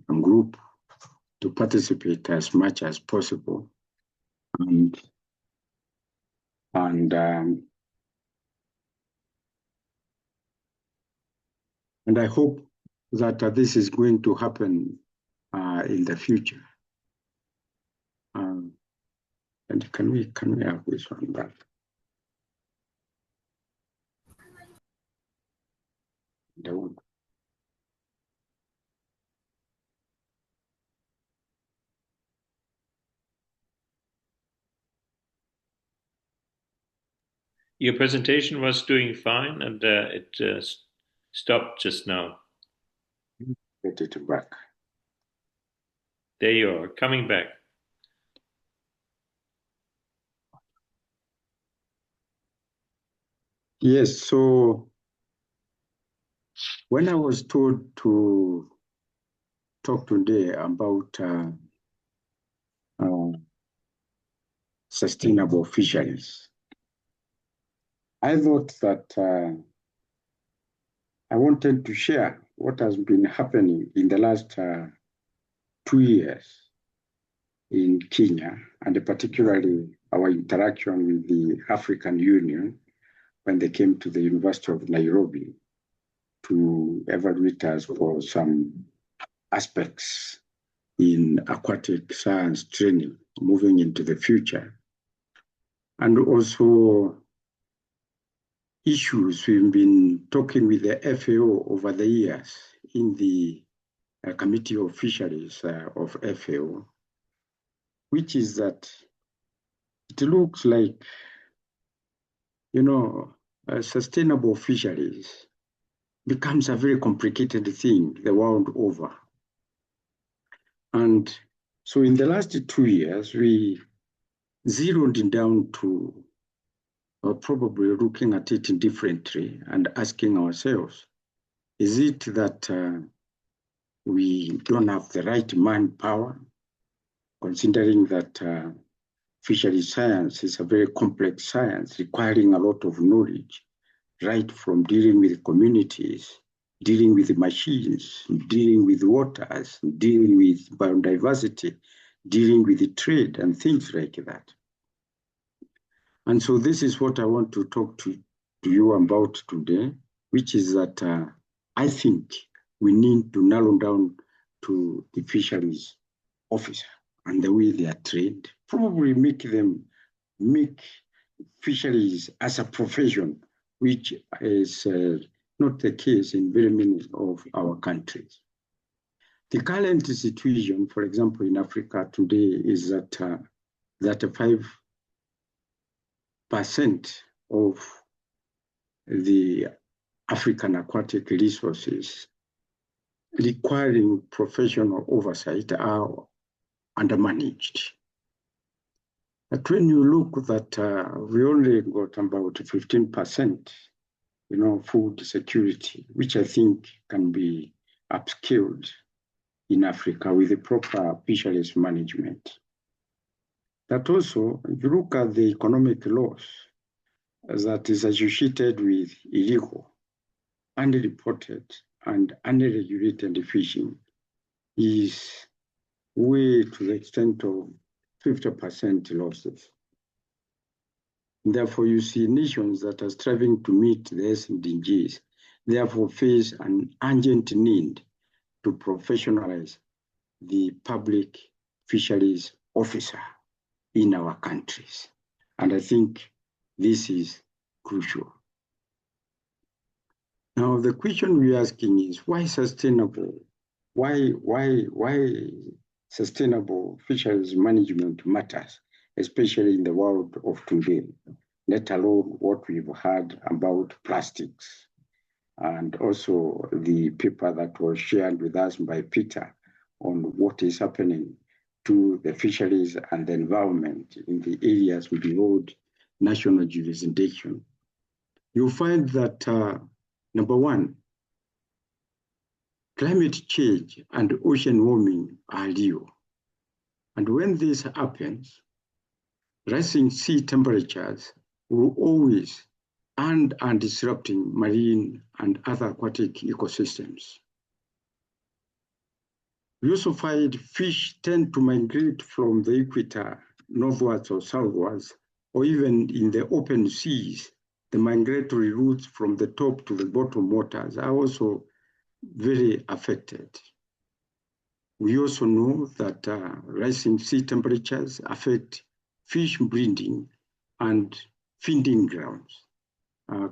Speaker 8: group to participate as much as possible, and I hope that this is going to happen in the future. And can we have this one back?
Speaker 1: Your presentation was doing fine, and it stopped just now.
Speaker 8: Get it back.
Speaker 1: There you are, coming back.
Speaker 8: Yes, so when I was told to talk today about sustainable fisheries, I thought that I wanted to share what has been happening in the last 2 years in Kenya, and particularly our interaction with the African Union when they came to the University of Nairobi to evaluate us for some aspects in aquatic science training moving into the future. And also issues we've been talking with the FAO over the years in the Committee of Fisheries of FAO, which is that it looks like, sustainable fisheries becomes a very complicated thing the world over. And so in the last 2 years, we zeroed down to probably looking at it differently and asking ourselves, is it that we don't have the right manpower, considering that fishery science is a very complex science requiring a lot of knowledge, right from dealing with communities, dealing with machines, dealing with waters, dealing with biodiversity, dealing with the trade and things like that. And so this is what I want to talk to you about today, which is that I think we need to narrow down to the fisheries officer and the way they are trained, probably make fisheries as a profession, which is not the case in very many of our countries. The current situation, for example, in Africa today is that 5% of the African aquatic resources requiring professional oversight are undermanaged. But when you look that we only got about 15%, food security, which I think can be upscaled in Africa with the proper fisheries management. That also, if you look at the economic loss that is associated with illegal, unreported, and unregulated fishing is way to the extent of 50% losses. Therefore, you see nations that are striving to meet the SDGs, therefore face an urgent need to professionalize the public fisheries officer in our countries. And I think this is crucial. Now, the question we're asking is why sustainable? Why sustainable fisheries management matters, especially in the world of today, let alone what we've heard about plastics. And also the paper that was shared with us by Peter on what is happening to the fisheries and the environment in the areas below national jurisdiction. You'll find that, number one, climate change and ocean warming are real. And when this happens, rising sea temperatures will always and disrupting marine and other aquatic ecosystems. We also find fish tend to migrate from the equator northwards or southwards, or even in the open seas. The migratory routes from the top to the bottom waters are also very affected. We also know that rising sea temperatures affect fish breeding and feeding grounds,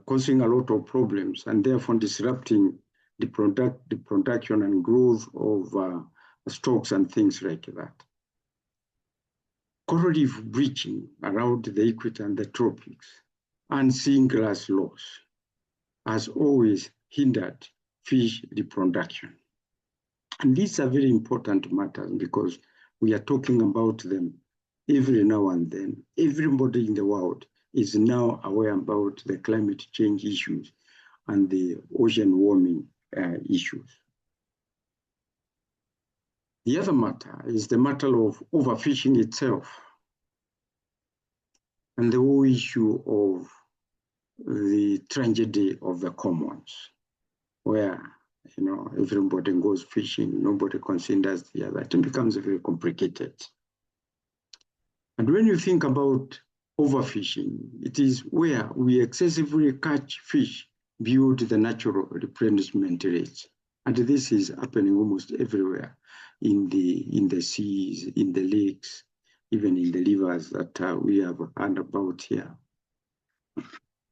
Speaker 8: causing a lot of problems and therefore disrupting the production and growth of stocks and things like that. Coral reef bleaching around the equator and the tropics and sea grass loss has always hindered fish reproduction. And these are very important matters because we are talking about them every now and then. Everybody in the world is now aware about the climate change issues and the ocean warming issues. The other matter is the matter of overfishing itself and the whole issue of the tragedy of the commons, where everybody goes fishing, nobody considers the other. It becomes very complicated. And when you think about overfishing, it is where we excessively catch fish beyond the natural replenishment rates. And this is happening almost everywhere in the seas, in the lakes, even in the rivers that we have heard about here.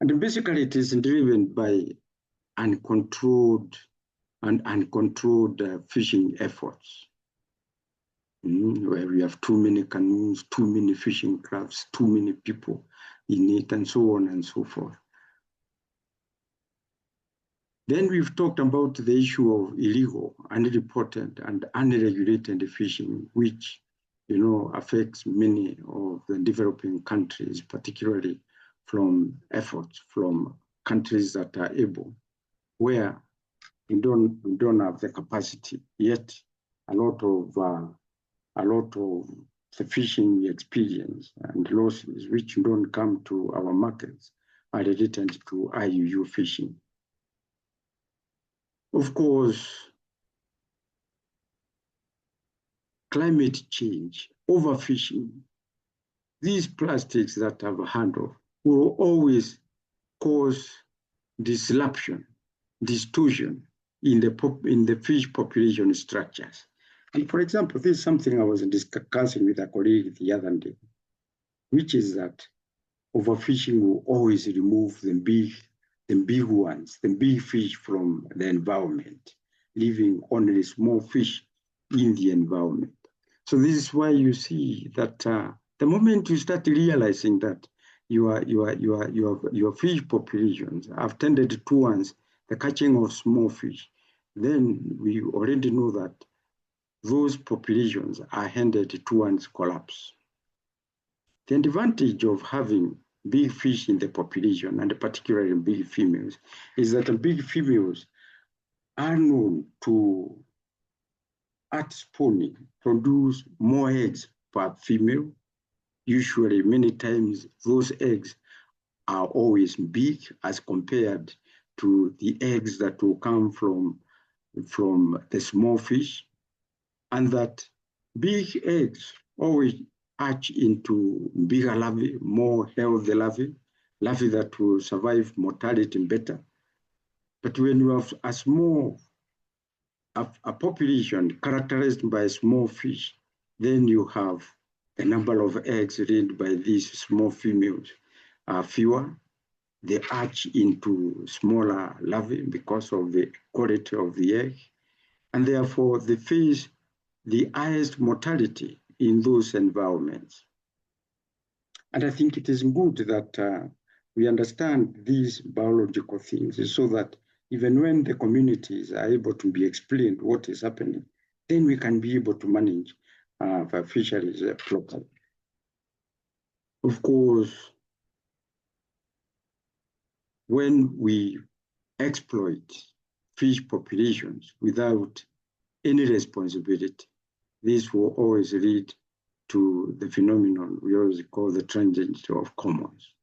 Speaker 8: And basically it is driven by uncontrolled fishing efforts, where we have too many canoes, too many fishing crafts, too many people in it, and so on and so forth. Then we've talked about the issue of illegal, unreported, and unregulated fishing, which affects many of the developing countries, particularly from efforts from countries that are able, where we don't have the capacity yet. A lot of the fishing experience and losses which don't come to our markets are related to IUU fishing. Of course, climate change, overfishing, these plastics that I've heard of will always cause disruption, distortion in the fish population structures. And for example, this is something I was discussing with a colleague the other day, which is that overfishing will always remove the big ones, the big fish from the environment, leaving only small fish in the environment. So this is why you see that the moment you start realizing that your fish populations have tended towards the catching of small fish, then we already know that those populations are headed towards collapse. The advantage of having big fish in the population, and particularly big females, is that the big females are known to, at spawning, produce more eggs per female. Usually, many times, those eggs are always big as compared to the eggs that will come from the small fish, and that big eggs always hatch into bigger larvae, more healthy larvae that will survive mortality better, But when you have a population characterized by small fish, then you have a number of eggs laid by these small females are fewer. They hatch into smaller larvae because of the quality of the egg, and therefore they face the highest mortality in those environments. And I think it is good that we understand these biological things so that even when the communities are able to be explained what is happening, then we can be able to manage the fisheries properly. Of course, when we exploit fish populations without any responsibility, this will always lead to the phenomenon we always call the transient of commons.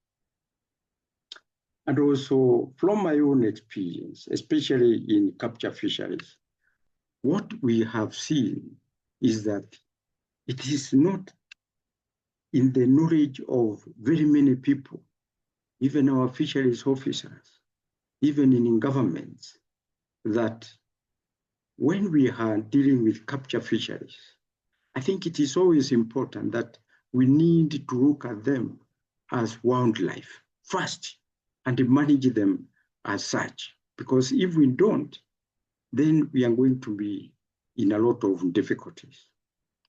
Speaker 8: And also from my own experience, especially in capture fisheries, what we have seen is that it is not in the knowledge of very many people, even our fisheries officers, even in governments, that when we are dealing with capture fisheries, I think it is always important that we need to look at them as wildlife first and manage them as such. Because if we don't, then we are going to be in a lot of difficulties.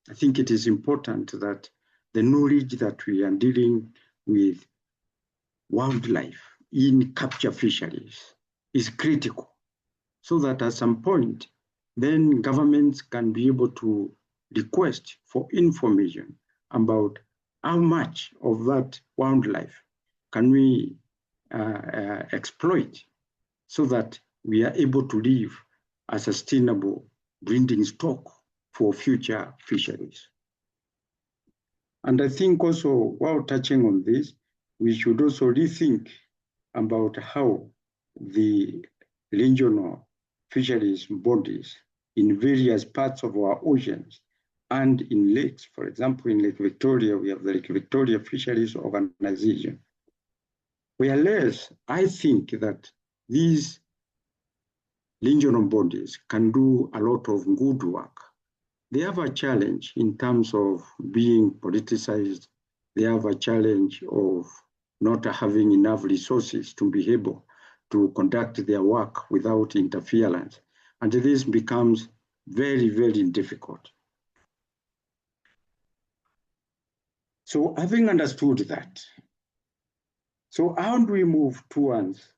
Speaker 8: I think it is important that the knowledge that we are dealing with wildlife in capture fisheries is critical, so that at some point, then governments can be able to request for information about how much of that wildlife can we exploit so that we are able to leave a sustainable breeding stock for future fisheries. And I think also, while touching on this, we should also rethink about how the regional fisheries bodies in various parts of our oceans and in lakes, for example, in Lake Victoria, we have the Lake Victoria Fisheries Organization. Whereas I think that these regional bodies can do a lot of good work. They have a challenge in terms of being politicized. They have a challenge of not having enough resources to be able to conduct their work without interference. And this becomes very, very difficult. So having understood that, so how do we move towards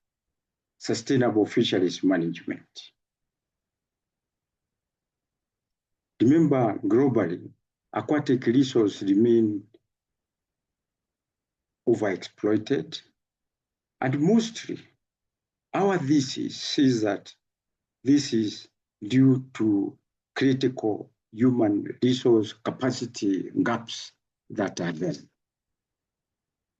Speaker 8: sustainable fisheries management? Remember, globally, aquatic resources remain overexploited, and mostly our thesis says that this is due to critical human resource capacity gaps that are there.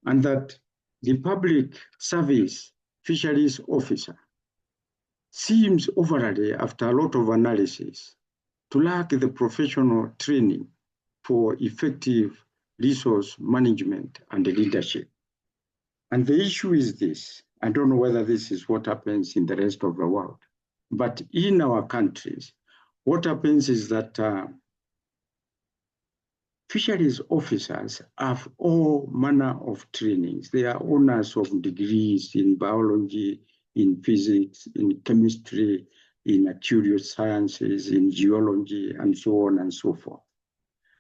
Speaker 8: And that the public service fisheries officer seems overall, after a lot of analysis, to lack the professional training for effective resource management and leadership. And the issue is this. I don't know whether this is what happens in the rest of the world, but in our countries, what happens is that fisheries officers have all manner of trainings. They are owners of degrees in biology, in physics, in chemistry, in material sciences, in geology, and so on and so forth.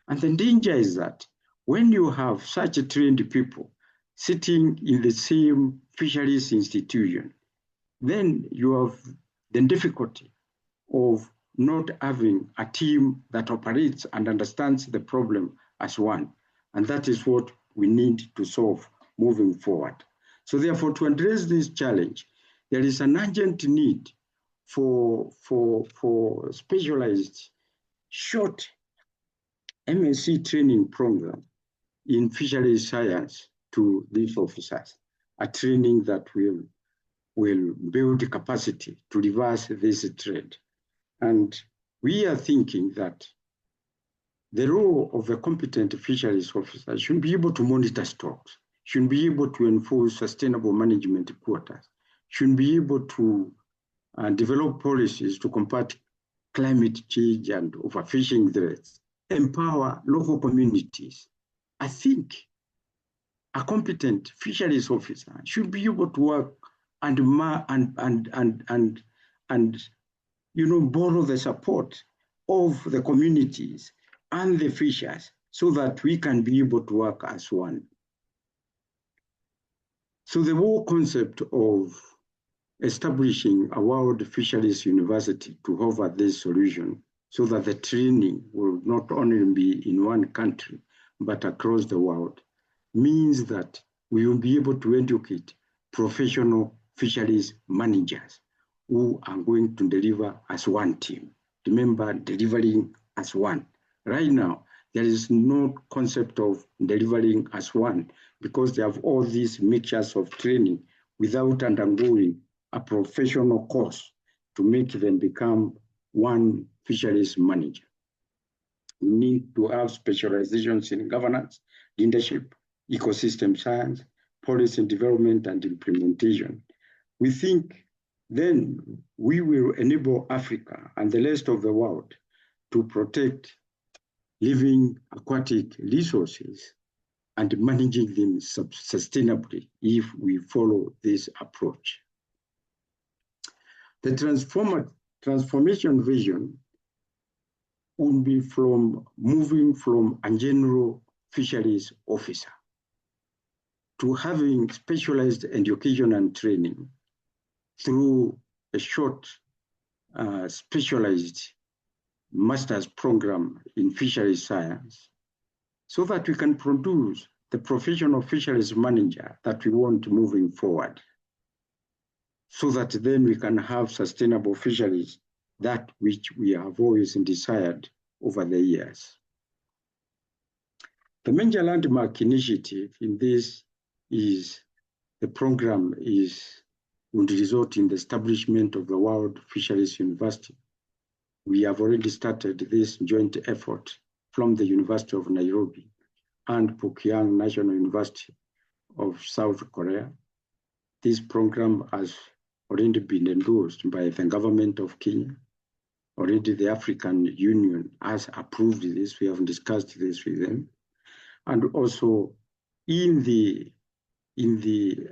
Speaker 8: And the danger is that when you have such trained people sitting in the same fisheries institution, then you have the difficulty of not having a team that operates and understands the problem as one. And that is what we need to solve moving forward. So therefore, to address this challenge, there is an urgent need for specialized short MSc training program in fisheries science to these officers, a training that will build capacity to reverse this trend. And we are thinking that the role of a competent fisheries officer should be able to monitor stocks, should be able to enforce sustainable management quotas, should be able to and develop policies to combat climate change and overfishing threats, empower local communities. I think a competent fisheries officer should be able to work and borrow the support of the communities and the fishers so that we can be able to work as one. So the whole concept of establishing a World Fisheries University to offer this solution so that the training will not only be in one country, but across the world, means that we will be able to educate professional fisheries managers who are going to deliver as one team. Remember, delivering as one. Right now, there is no concept of delivering as one because they have all these mixtures of training without undergoing a professional course to make them become one fisheries manager. We need to have specializations in governance, leadership, ecosystem science, policy development, and implementation. We think then we will enable Africa and the rest of the world to protect living aquatic resources and managing them sustainably if we follow this approach. The transformation vision will be from moving from a general fisheries officer to having specialized education and training through a short specialized master's program in fisheries science so that we can produce the professional fisheries manager that we want moving forward, so that then we can have sustainable fisheries, that which we have always desired over the years. The major landmark initiative in this is the program would result in the establishment of the World Fisheries University. We have already started this joint effort from the University of Nairobi and Pukyang National University of South Korea. This program has already been endorsed by the government of Kenya. Already the African Union has approved this. We have discussed this with them. And also in the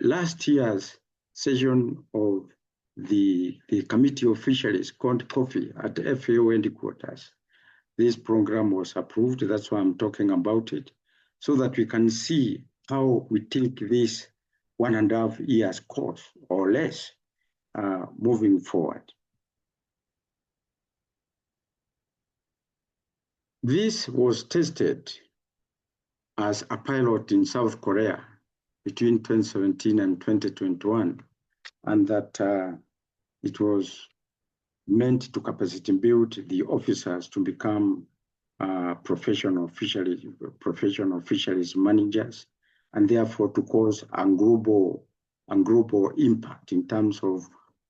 Speaker 8: last year's session of the Committee of Fisheries called COFI at FAO headquarters, this program was approved. That's why I'm talking about it, so that we can see how we take this 1.5 years course or less moving forward. This was tested as a pilot in South Korea between 2017 and 2021, and that it was meant to capacity build the officers to become professional fisheries managers, and therefore to cause a global impact in terms of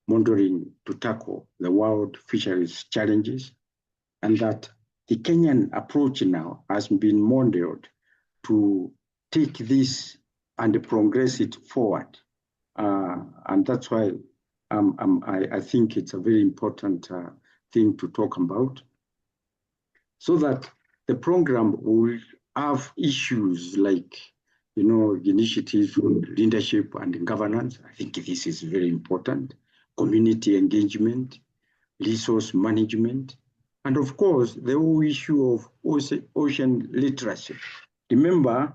Speaker 8: monitoring to tackle the world fisheries challenges, and that the Kenyan approach now has been modeled to take this and progress it forward. And that's why I think it's a very important thing to talk about, so that the program will have issues like, initiatives on leadership and governance. I think this is very important. Community engagement, resource management, and of course, the whole issue of ocean literacy. Remember,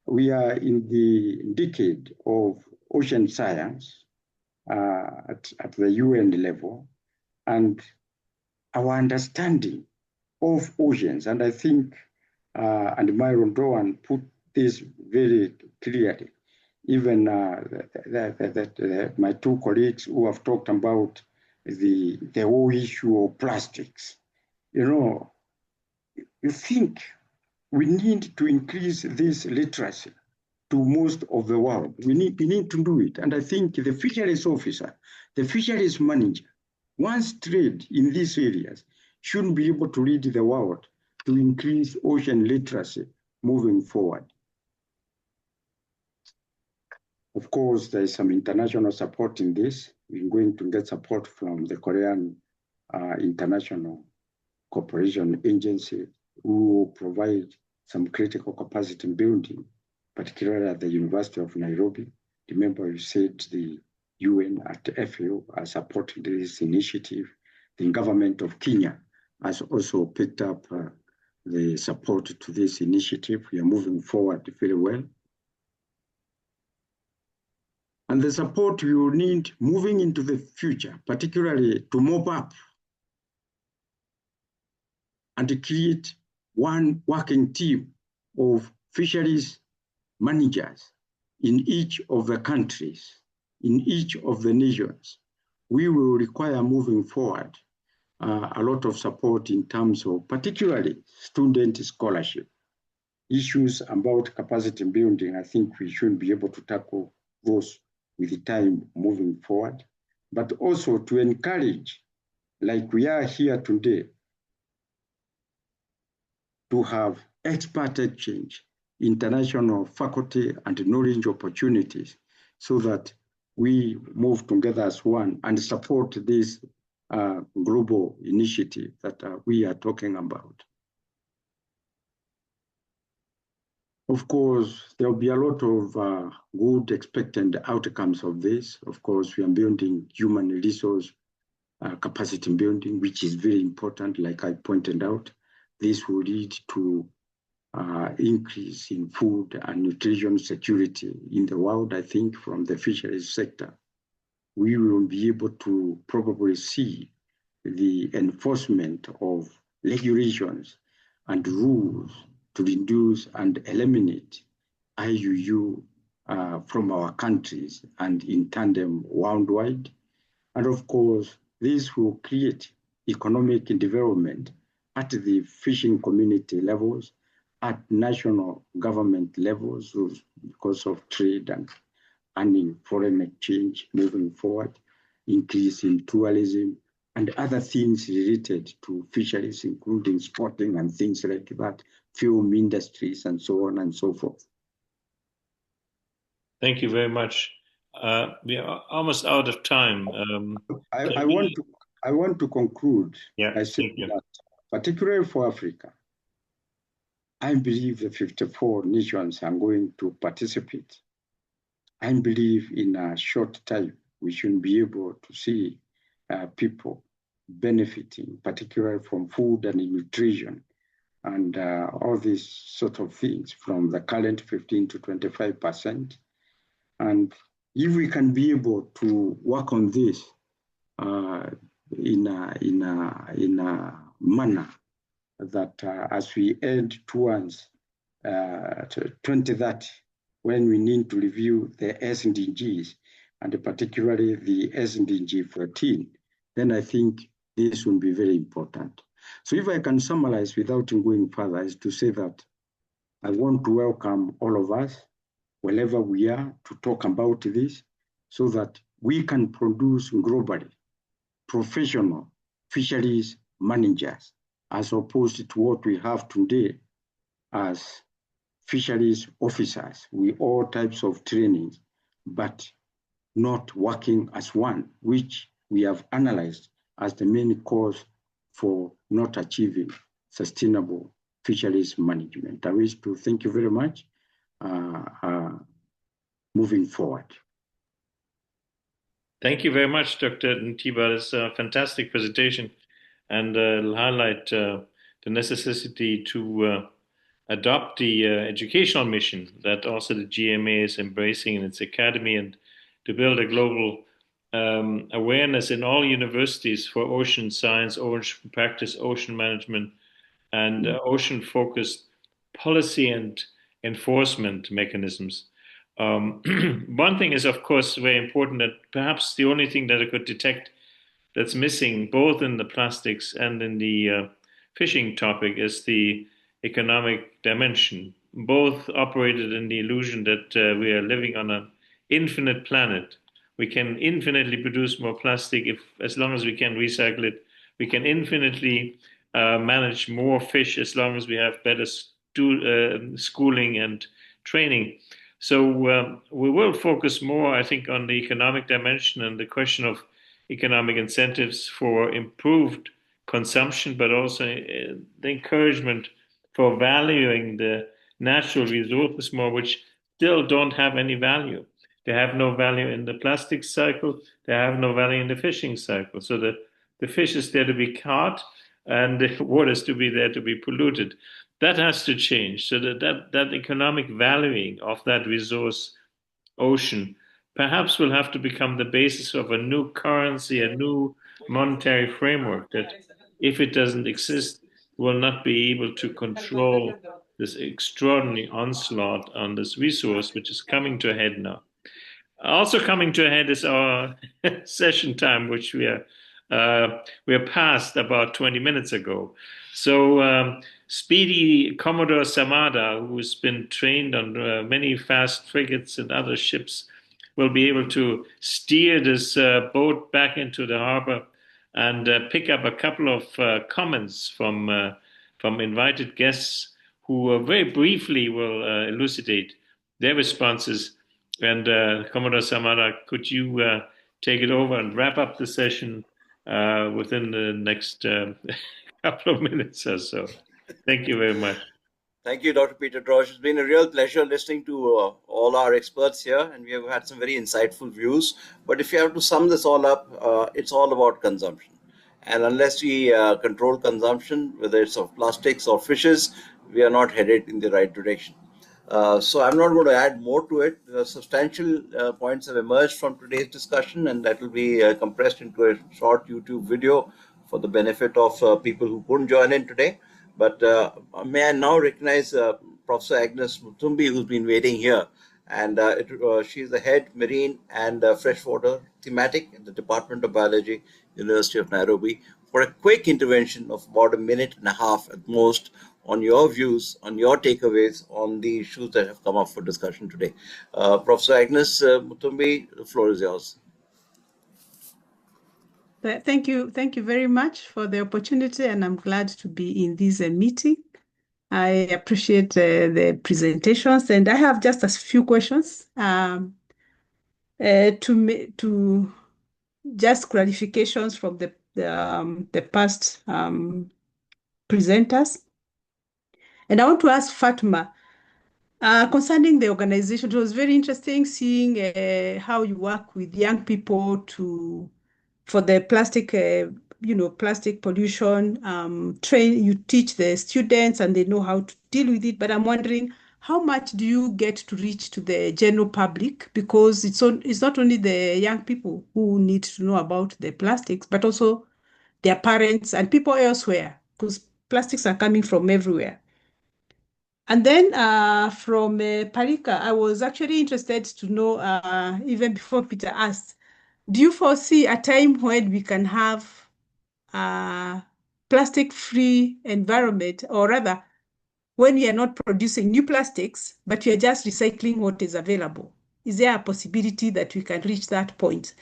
Speaker 8: we are in the decade of ocean science at the UN level, and our understanding of oceans, and I think Admiral Dhowan put this very clearly. Even my two colleagues who have talked about the whole issue of plastics. You think we need to increase this literacy to most of the world. We need to do it. And I think the fisheries officer, the fisheries manager, once trained in these areas, should be able to lead the world to increase ocean literacy moving forward. Of course, there is some international support in this. We're going to get support from the Korean International Cooperation Agency, who will provide some critical capacity building, particularly at the University of Nairobi. Remember, you said the UN at FAO are supporting this initiative. The government of Kenya has also picked up the support to this initiative. We are moving forward very well. And the support we will need moving into the future, particularly to mop up and to create one working team of fisheries managers in each of the countries, in each of the nations. We will require moving forward a lot of support in terms of particularly student scholarship. Issues about capacity building, I think we should be able to tackle those with the time moving forward, but also to encourage, like we are here today, to have expert exchange, international faculty and knowledge opportunities, so that we move together as one and support this global initiative that we are talking about. Of course, there will be a lot of good expected outcomes of this. Of course, we are building human resource capacity building, which is very important, like I pointed out. This will lead to increase in food and nutrition security in the world, I think, from the fisheries sector. We will be able to probably see the enforcement of regulations and rules to reduce and eliminate IUU from our countries and in tandem worldwide. And of course, this will create economic development at the fishing community levels, at national government levels because of trade and earning foreign exchange moving forward, increase in tourism, and other things related to fisheries, including sporting and things like that, film industries, and so on and so forth.
Speaker 1: Thank you very much. We are almost out of time.
Speaker 8: I want to conclude by saying that, particularly for Africa, I believe the 54 nations are going to participate. I believe in a short time, we should be able to see people benefiting, particularly from food and nutrition, and all these sort of things from the current 15 to 25%. And if we can be able to work on this in a manner that as we head towards 2030, when we need to review the SDGs, and particularly the SDG 14, then I think this will be very important. So if I can summarize without going further, is to say that I want to welcome all of us, wherever we are, to talk about this, so that we can produce globally professional fisheries managers, as opposed to what we have today as fisheries officers with all types of trainings, but not working as one, which we have analyzed as the main cause for not achieving sustainable fisheries management. I wish to thank you very much moving forward.
Speaker 1: Thank you very much, Dr. Ntiba. It's a fantastic presentation, and it'll highlight the necessity to adopt the educational mission that also the GMA is embracing in its academy, and to build a global awareness in all universities for ocean science, ocean practice, ocean management, and ocean-focused policy and enforcement mechanisms. One thing is, of course, very important, that perhaps the only thing that I could detect that's missing both in the plastics and in the fishing topic is the economic dimension. Both operated in the illusion that we are living on an infinite planet. We can infinitely produce more plastic as long as we can recycle it. We can infinitely manage more fish as long as we have better schooling and training. So we will focus more, I think, on the economic dimension and the question of economic incentives for improved consumption, but also the encouragement for valuing the natural resources more, which still don't have any value. They have no value in the plastic cycle. They have no value in the fishing cycle. So the fish is there to be caught, and the water is to be there to be polluted. That has to change. So that economic valuing of that resource ocean perhaps will have to become the basis of a new currency, a new monetary framework that, if it doesn't exist, will not be able to control this extraordinary onslaught on this resource, which is coming to a head now. Also coming to a head is our session time, which we are past about 20 minutes ago. So speedy Commodore Samada, who's been trained on many fast frigates and other ships, will be able to steer this boat back into the harbor and pick up a couple of comments from invited guests who very briefly will elucidate their responses. And Commodore Samada, could you take it over and wrap up the session within the next couple of minutes or so? Thank you very much.
Speaker 9: Thank you, Dr. Peter Droege. It's been a real pleasure listening to all our experts here, and we have had some very insightful views. But if you have to sum this all up, it's all about consumption. And unless we control consumption, whether it's of plastics or fishes, we are not headed in the right direction. So I'm not going to add more to it. Substantial points have emerged from today's discussion, and that will be compressed into a short YouTube video for the benefit of people who couldn't join in today. But may I now recognize Professor Agnes Muthimba, who's been waiting here. And she's the head marine and freshwater thematic at the Department of Biology, University of Nairobi, for a quick intervention of about a minute and a half at most on your views, on your takeaways on the issues that have come up for discussion today. Professor Agnes Muthimba, the floor is yours.
Speaker 10: Thank you very much for the opportunity, and I'm glad to be in this meeting. I appreciate the presentations, and I have just a few questions to just clarifications from the past presenters. And I want to ask Fatima concerning the organization. It was very interesting seeing how you work with young people for the plastic, plastic pollution. You teach the students and they know how to deal with it. But I'm wondering, how much do you get to reach to the general public? Because it's not only the young people who need to know about the plastics, but also their parents and people elsewhere, because plastics are coming from everywhere. And then from Parlikar, I was actually interested to know, even before Peter asked, do you foresee a time when we can have a plastic-free environment, or rather, when we are not producing new plastics, but we are just recycling what is available? Is there a possibility that we can reach that point?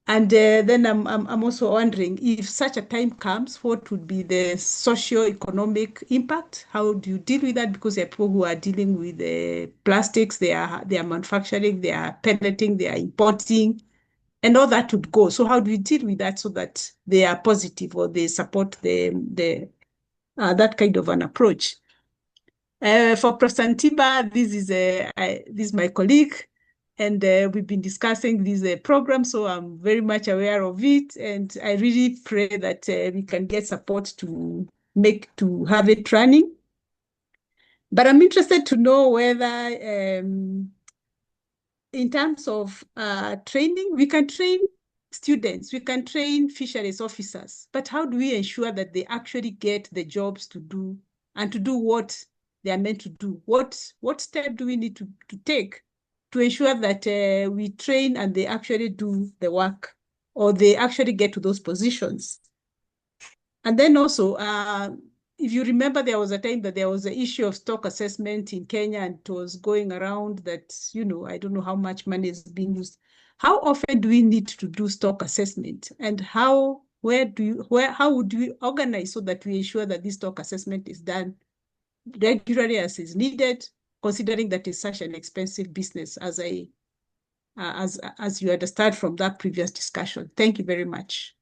Speaker 10: And then I'm also wondering, if such a time comes, what would be the socio-economic impact? How do you deal with that? Because there are people who are dealing with the plastics, they are manufacturing, they are pelleting, they are importing, and all that would go. So how do we deal with that so that they are positive or they support that kind of an approach? For Prof Ntiba, this is my colleague, and we've been discussing this program, so I'm very much aware of it, and I really pray that we can get support to have it running. But I'm interested to know whether, in terms of training, we can train students, we can train fisheries officers, but how do we ensure that they actually get the jobs to do and to do what they are meant to do? What step do we need to take to ensure that we train and they actually do the work, or they actually get to those positions? And then also, if you remember, there was a time that there was an issue of stock assessment in Kenya, and it was going around that, I don't know how much money is being used. How often do we need to do stock assessment, and how would we organize so that we ensure that this stock assessment is done regularly as is needed, considering that it's such an expensive business, as you understand from that previous discussion. Thank you very much.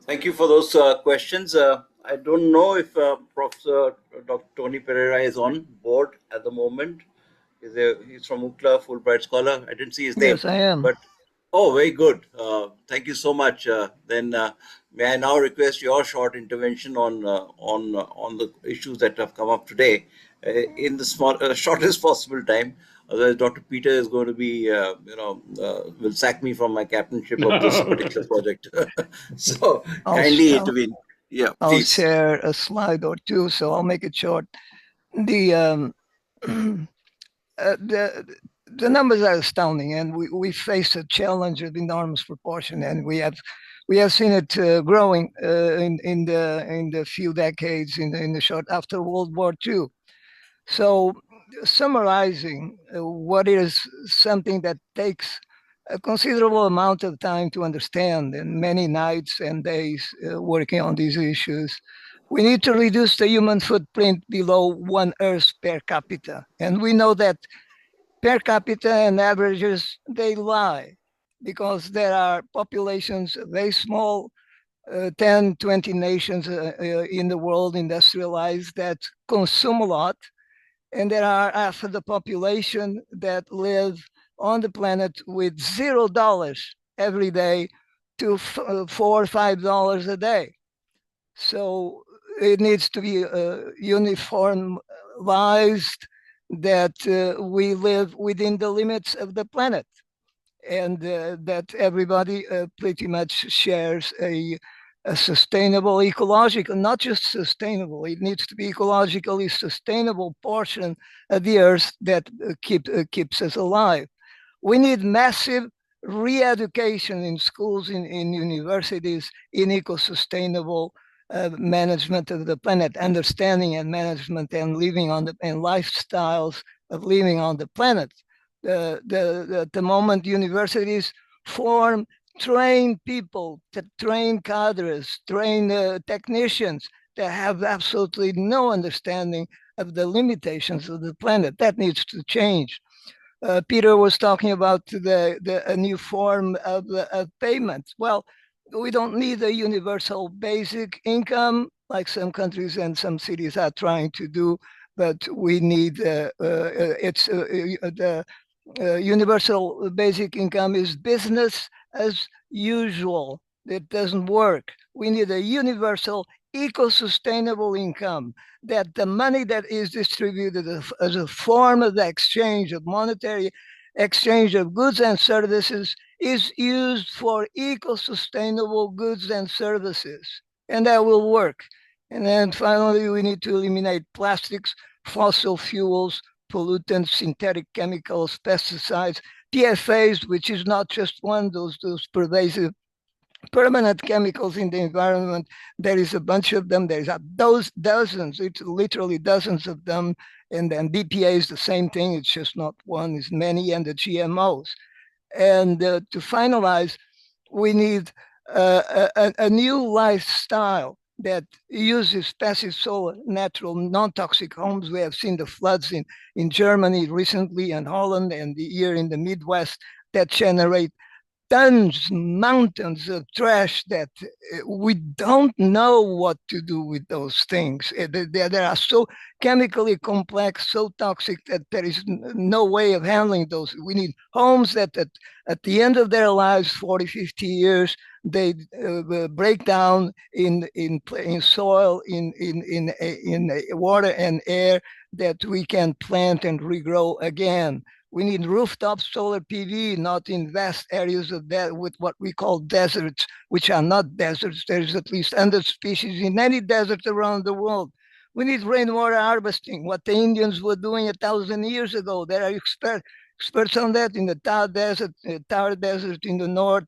Speaker 9: Thank you for those questions. I don't know if Professor Dr. Tony Perreira is on board at the moment. He's from UCLA, Fulbright Scholar. I didn't see his name.
Speaker 11: Yes, I am.
Speaker 9: But oh, very good. Thank you so much. Then may I now request your short intervention on the issues that have come up today in the shortest possible time. Otherwise, Dr. Peter is going to be, will sack me from my captainship of this particular project. So kindly intervene. Yeah,
Speaker 11: I'll
Speaker 9: please.
Speaker 11: share a slide or two, so I'll make it short. The numbers are astounding, and we face a challenge of enormous proportion, and we have seen it growing in the few decades in the short after World War II. So, summarizing, what is something that takes a considerable amount of time to understand, and many nights and days working on these issues. We need to reduce the human footprint below 1 Earth per capita, and we know that per capita and averages, they lie, because there are populations very small, 10, 20 nations in the world industrialized that consume a lot, and there are half of the population that live on the planet with $0 every day to $4 or $5 a day. So it needs to be uniformized that we live within the limits of the planet, and that everybody pretty much shares a sustainable, ecological, not just sustainable, it needs to be ecologically sustainable portion of the earth that keeps us alive. We need massive re-education in schools, in universities, in eco-sustainable management of the planet, understanding and management and living on and lifestyles of living on the planet. The moment universities form train people, to train cadres, train technicians that have absolutely no understanding of the limitations of the planet. That needs to change. Peter was talking about a new form of payment. Well, we don't need a universal basic income like some countries and some cities are trying to do, but we need the universal basic income is business as usual. It doesn't work. We need a universal eco-sustainable income, that the money that is distributed as a form of the exchange of monetary exchange of goods and services is used for eco-sustainable goods and services, and that will work. And then finally, we need to eliminate plastics, fossil fuels, pollutants, synthetic chemicals, pesticides, PFAS, which is not just one, those pervasive permanent chemicals in the environment. There is a bunch of them. There's dozens, it's literally dozens of them. And then BPA is the same thing. It's just not one, it's many, and the GMOs. And to finalize, we need a new lifestyle that uses passive solar, natural, non-toxic homes. We have seen the floods in Germany recently, and Holland, and here in the Midwest, that generate tons, mountains of trash that we don't know what to do with those things. They are so chemically complex, so toxic that there is no way of handling those. We need homes that at the end of their lives, 40, 50 years, they break down in soil, in water and air, that we can plant and regrow again. We need rooftop solar PV, not in vast areas of that with what we call deserts, which are not deserts. There's at least 100 species in any desert around the world. We need rainwater harvesting, what the Indians were doing 1,000 years ago. There are experts on that in the Thar Desert in the north.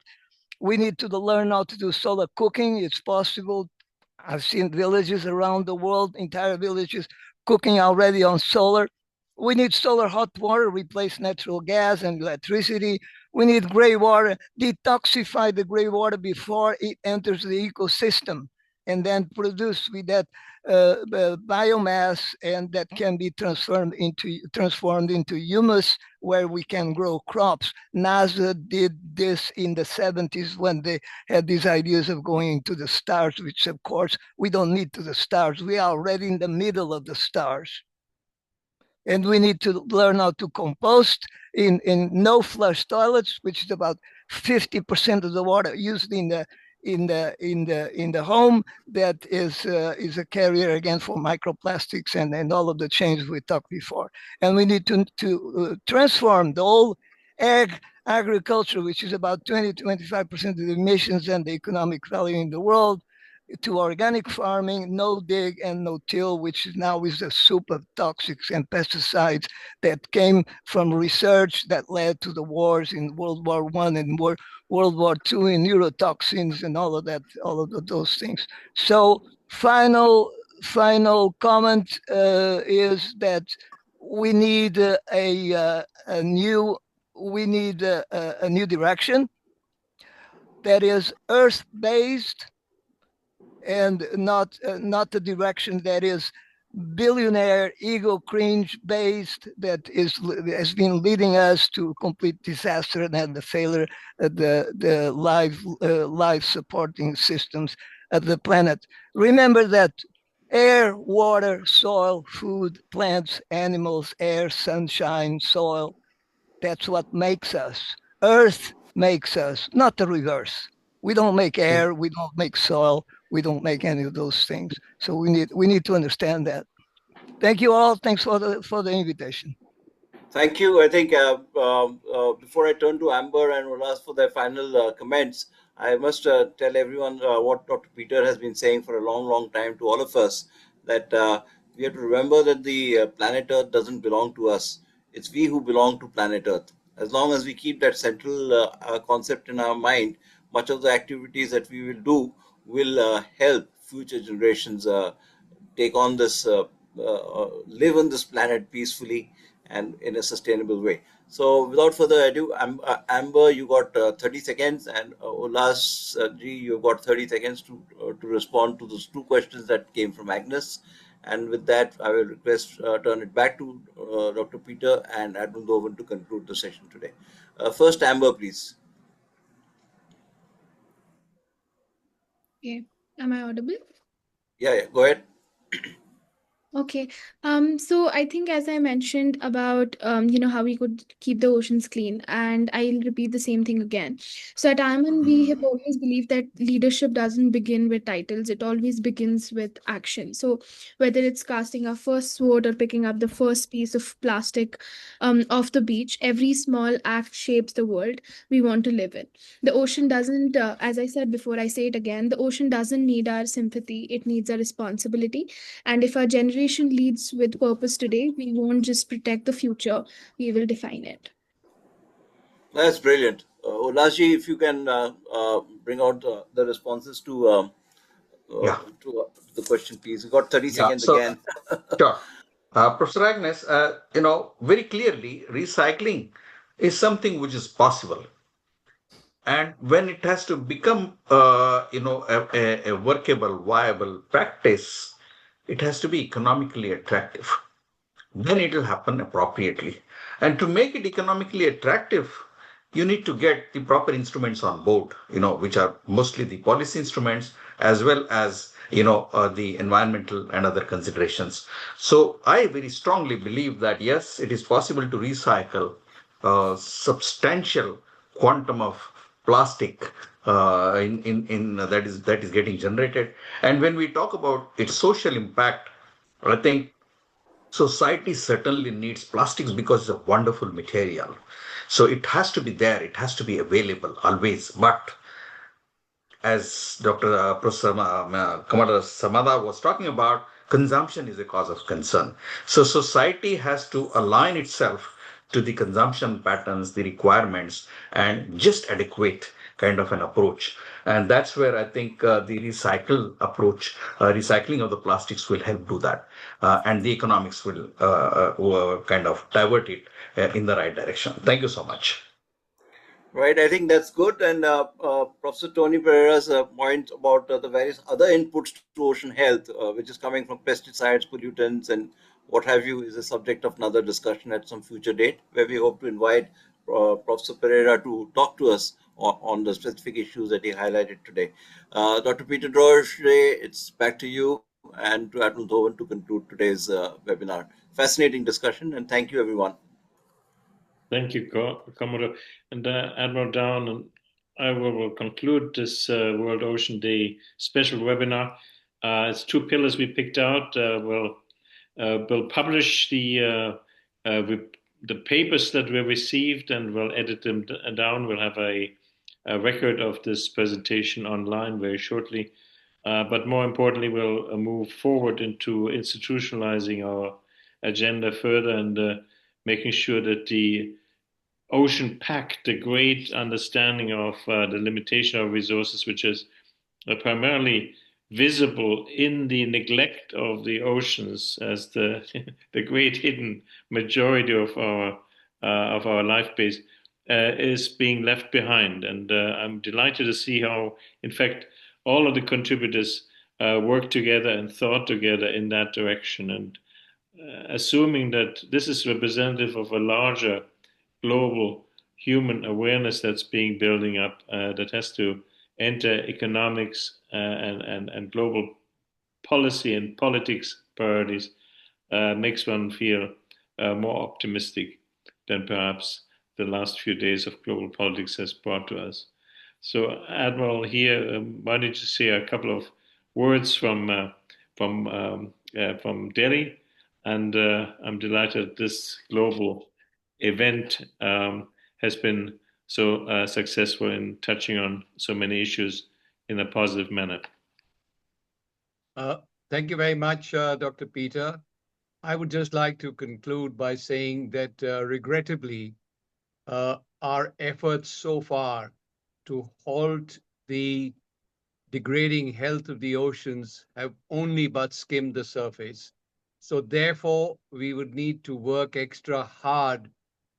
Speaker 11: We need to learn how to do solar cooking. It's possible. I've seen villages around the world, entire villages, cooking already on solar. We need solar hot water, replace natural gas and electricity. We need gray water, detoxify the gray water before it enters the ecosystem. and then produced with that biomass, and that can be transformed into humus, where we can grow crops. NASA did this in the 70s when they had these ideas of going to the stars, which of course we don't need to the stars. We are already in the middle of the stars. And we need to learn how to compost in no flush toilets, which is about 50% of the water used in the home. That is a carrier again for microplastics and all of the changes we talked before. And we need to transform the whole agriculture, which is about 20-25% of the emissions and the economic value in the world, to organic farming, no dig and no till, which now is a soup of toxics and pesticides that came from research that led to the wars in World War I and World War II in neurotoxins and all of that, all of those things. So final comment is that we need a new direction that is earth-based, and not the direction that is billionaire ego cringe based, that has been leading us to complete disaster and the failure of the life supporting systems of the planet. Remember that air, water, soil, food, plants, animals, air, sunshine, soil, that's what makes us. Earth makes us, not the reverse. We don't make air, we don't make soil, we don't make any of those things. So we need to understand that. Thank you all. Thanks for the invitation.
Speaker 9: Thank you. I think before I turn to Aamber and Ulhas for their final comments, I must tell everyone what Dr. Peter has been saying for a long time to all of us, that we have to remember that the planet Earth doesn't belong to us. It's we who belong to planet Earth. As long as we keep that central concept in our mind, much of the activities that we will do will help future generations take on this, live on this planet peacefully and in a sustainable way. So without further ado, Aamber, you got 30 seconds, and Ulhas ji, you got 30 seconds to respond to those two questions that came from Agnes. And with that, I will request turn it back to Dr. Peter and Admiral Dhowan to conclude the session today. First, Aamber, please.
Speaker 6: Okay, am I audible?
Speaker 9: Yeah, go ahead.
Speaker 6: Okay. So I think, as I mentioned about how we could keep the oceans clean, and I'll repeat the same thing again. So at I.I.M.U.N, we have always believed that leadership doesn't begin with titles, it always begins with action. So whether it's casting our first sword or picking up the first piece of plastic off the beach, every small act shapes the world we want to live in. The ocean doesn't, as I said before, I say it again, the ocean doesn't need our sympathy, it needs our responsibility. And if our generation leads with purpose today, we won't just protect the future, we will define it.
Speaker 9: That's brilliant. Ulhas ji, if you can bring out the responses to the question, please. You got 30 seconds again.
Speaker 3: Sure. Professor Agnes, very clearly, recycling is something which is possible. And when it has to become, a workable, viable practice, it has to be economically attractive. Then it will happen appropriately. And to make it economically attractive, you need to get the proper instruments on board, which are mostly the policy instruments, as well as, the environmental and other considerations. So I very strongly believe that, yes, it is possible to recycle a substantial quantum of plastic that is getting generated. And when we talk about its social impact, I think society certainly needs plastics because it's a wonderful material. So it has to be there, it has to be available always. But as Dr. Professor Kamada Samada was talking about, consumption is a cause of concern. So society has to align itself to the consumption patterns, the requirements, and just adequate kind of an approach. And that's where I think the recycle approach, recycling of the plastics will help do that. And the economics will kind of divert it in the right direction. Thank you so much.
Speaker 9: Right, I think that's good. And Professor Tony Perreira's point about the various other inputs to ocean health, which is coming from pesticides, pollutants, and what have you, is a subject of another discussion at some future date, where we hope to invite Professor Pereira to talk to us on the specific issues that he highlighted today. Dr. Peter Droege, it's back to you and to Admiral Dhowan to conclude today's webinar. Fascinating discussion, and thank you, everyone.
Speaker 1: Thank you, Commodore. And Admiral Dhowan, and I will conclude this World Ocean Day special webinar. It's two pillars we picked out. We'll publish the papers that we received, and we'll edit them down. We'll have a record of this presentation online very shortly. But more importantly, we'll move forward into institutionalizing our agenda further and making sure that the Ocean Pact, the great understanding of the limitation of resources, which is primarily visible in the neglect of the oceans as the the great hidden majority of our life base, is being left behind. And I'm delighted to see how, in fact, all of the contributors work together and thought together in that direction. And assuming that this is representative of a larger global human awareness that's being building up, that has to enter economics and global policy and politics priorities, makes one feel more optimistic than perhaps the last few days of global politics has brought to us. So, Admiral, here, why don't you say a couple of words from Delhi? And I'm delighted this global event has been so successful in touching on so many issues in a positive manner.
Speaker 2: Thank you very much, Dr. Peter. I would just like to conclude by saying that regrettably, our efforts so far to halt the degrading health of the oceans have only but skimmed the surface. So therefore, we would need to work extra hard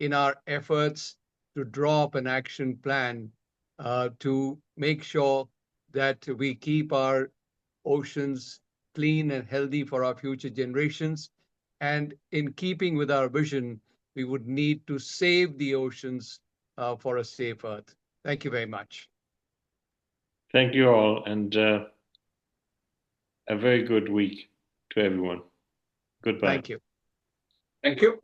Speaker 2: in our efforts to draw up an action plan to make sure that we keep our oceans clean and healthy for our future generations. And in keeping with our vision, we would need to save the oceans for a safe Earth. Thank you very much.
Speaker 1: Thank you all, and a very good week to everyone. Goodbye.
Speaker 2: Thank you.
Speaker 3: Thank you.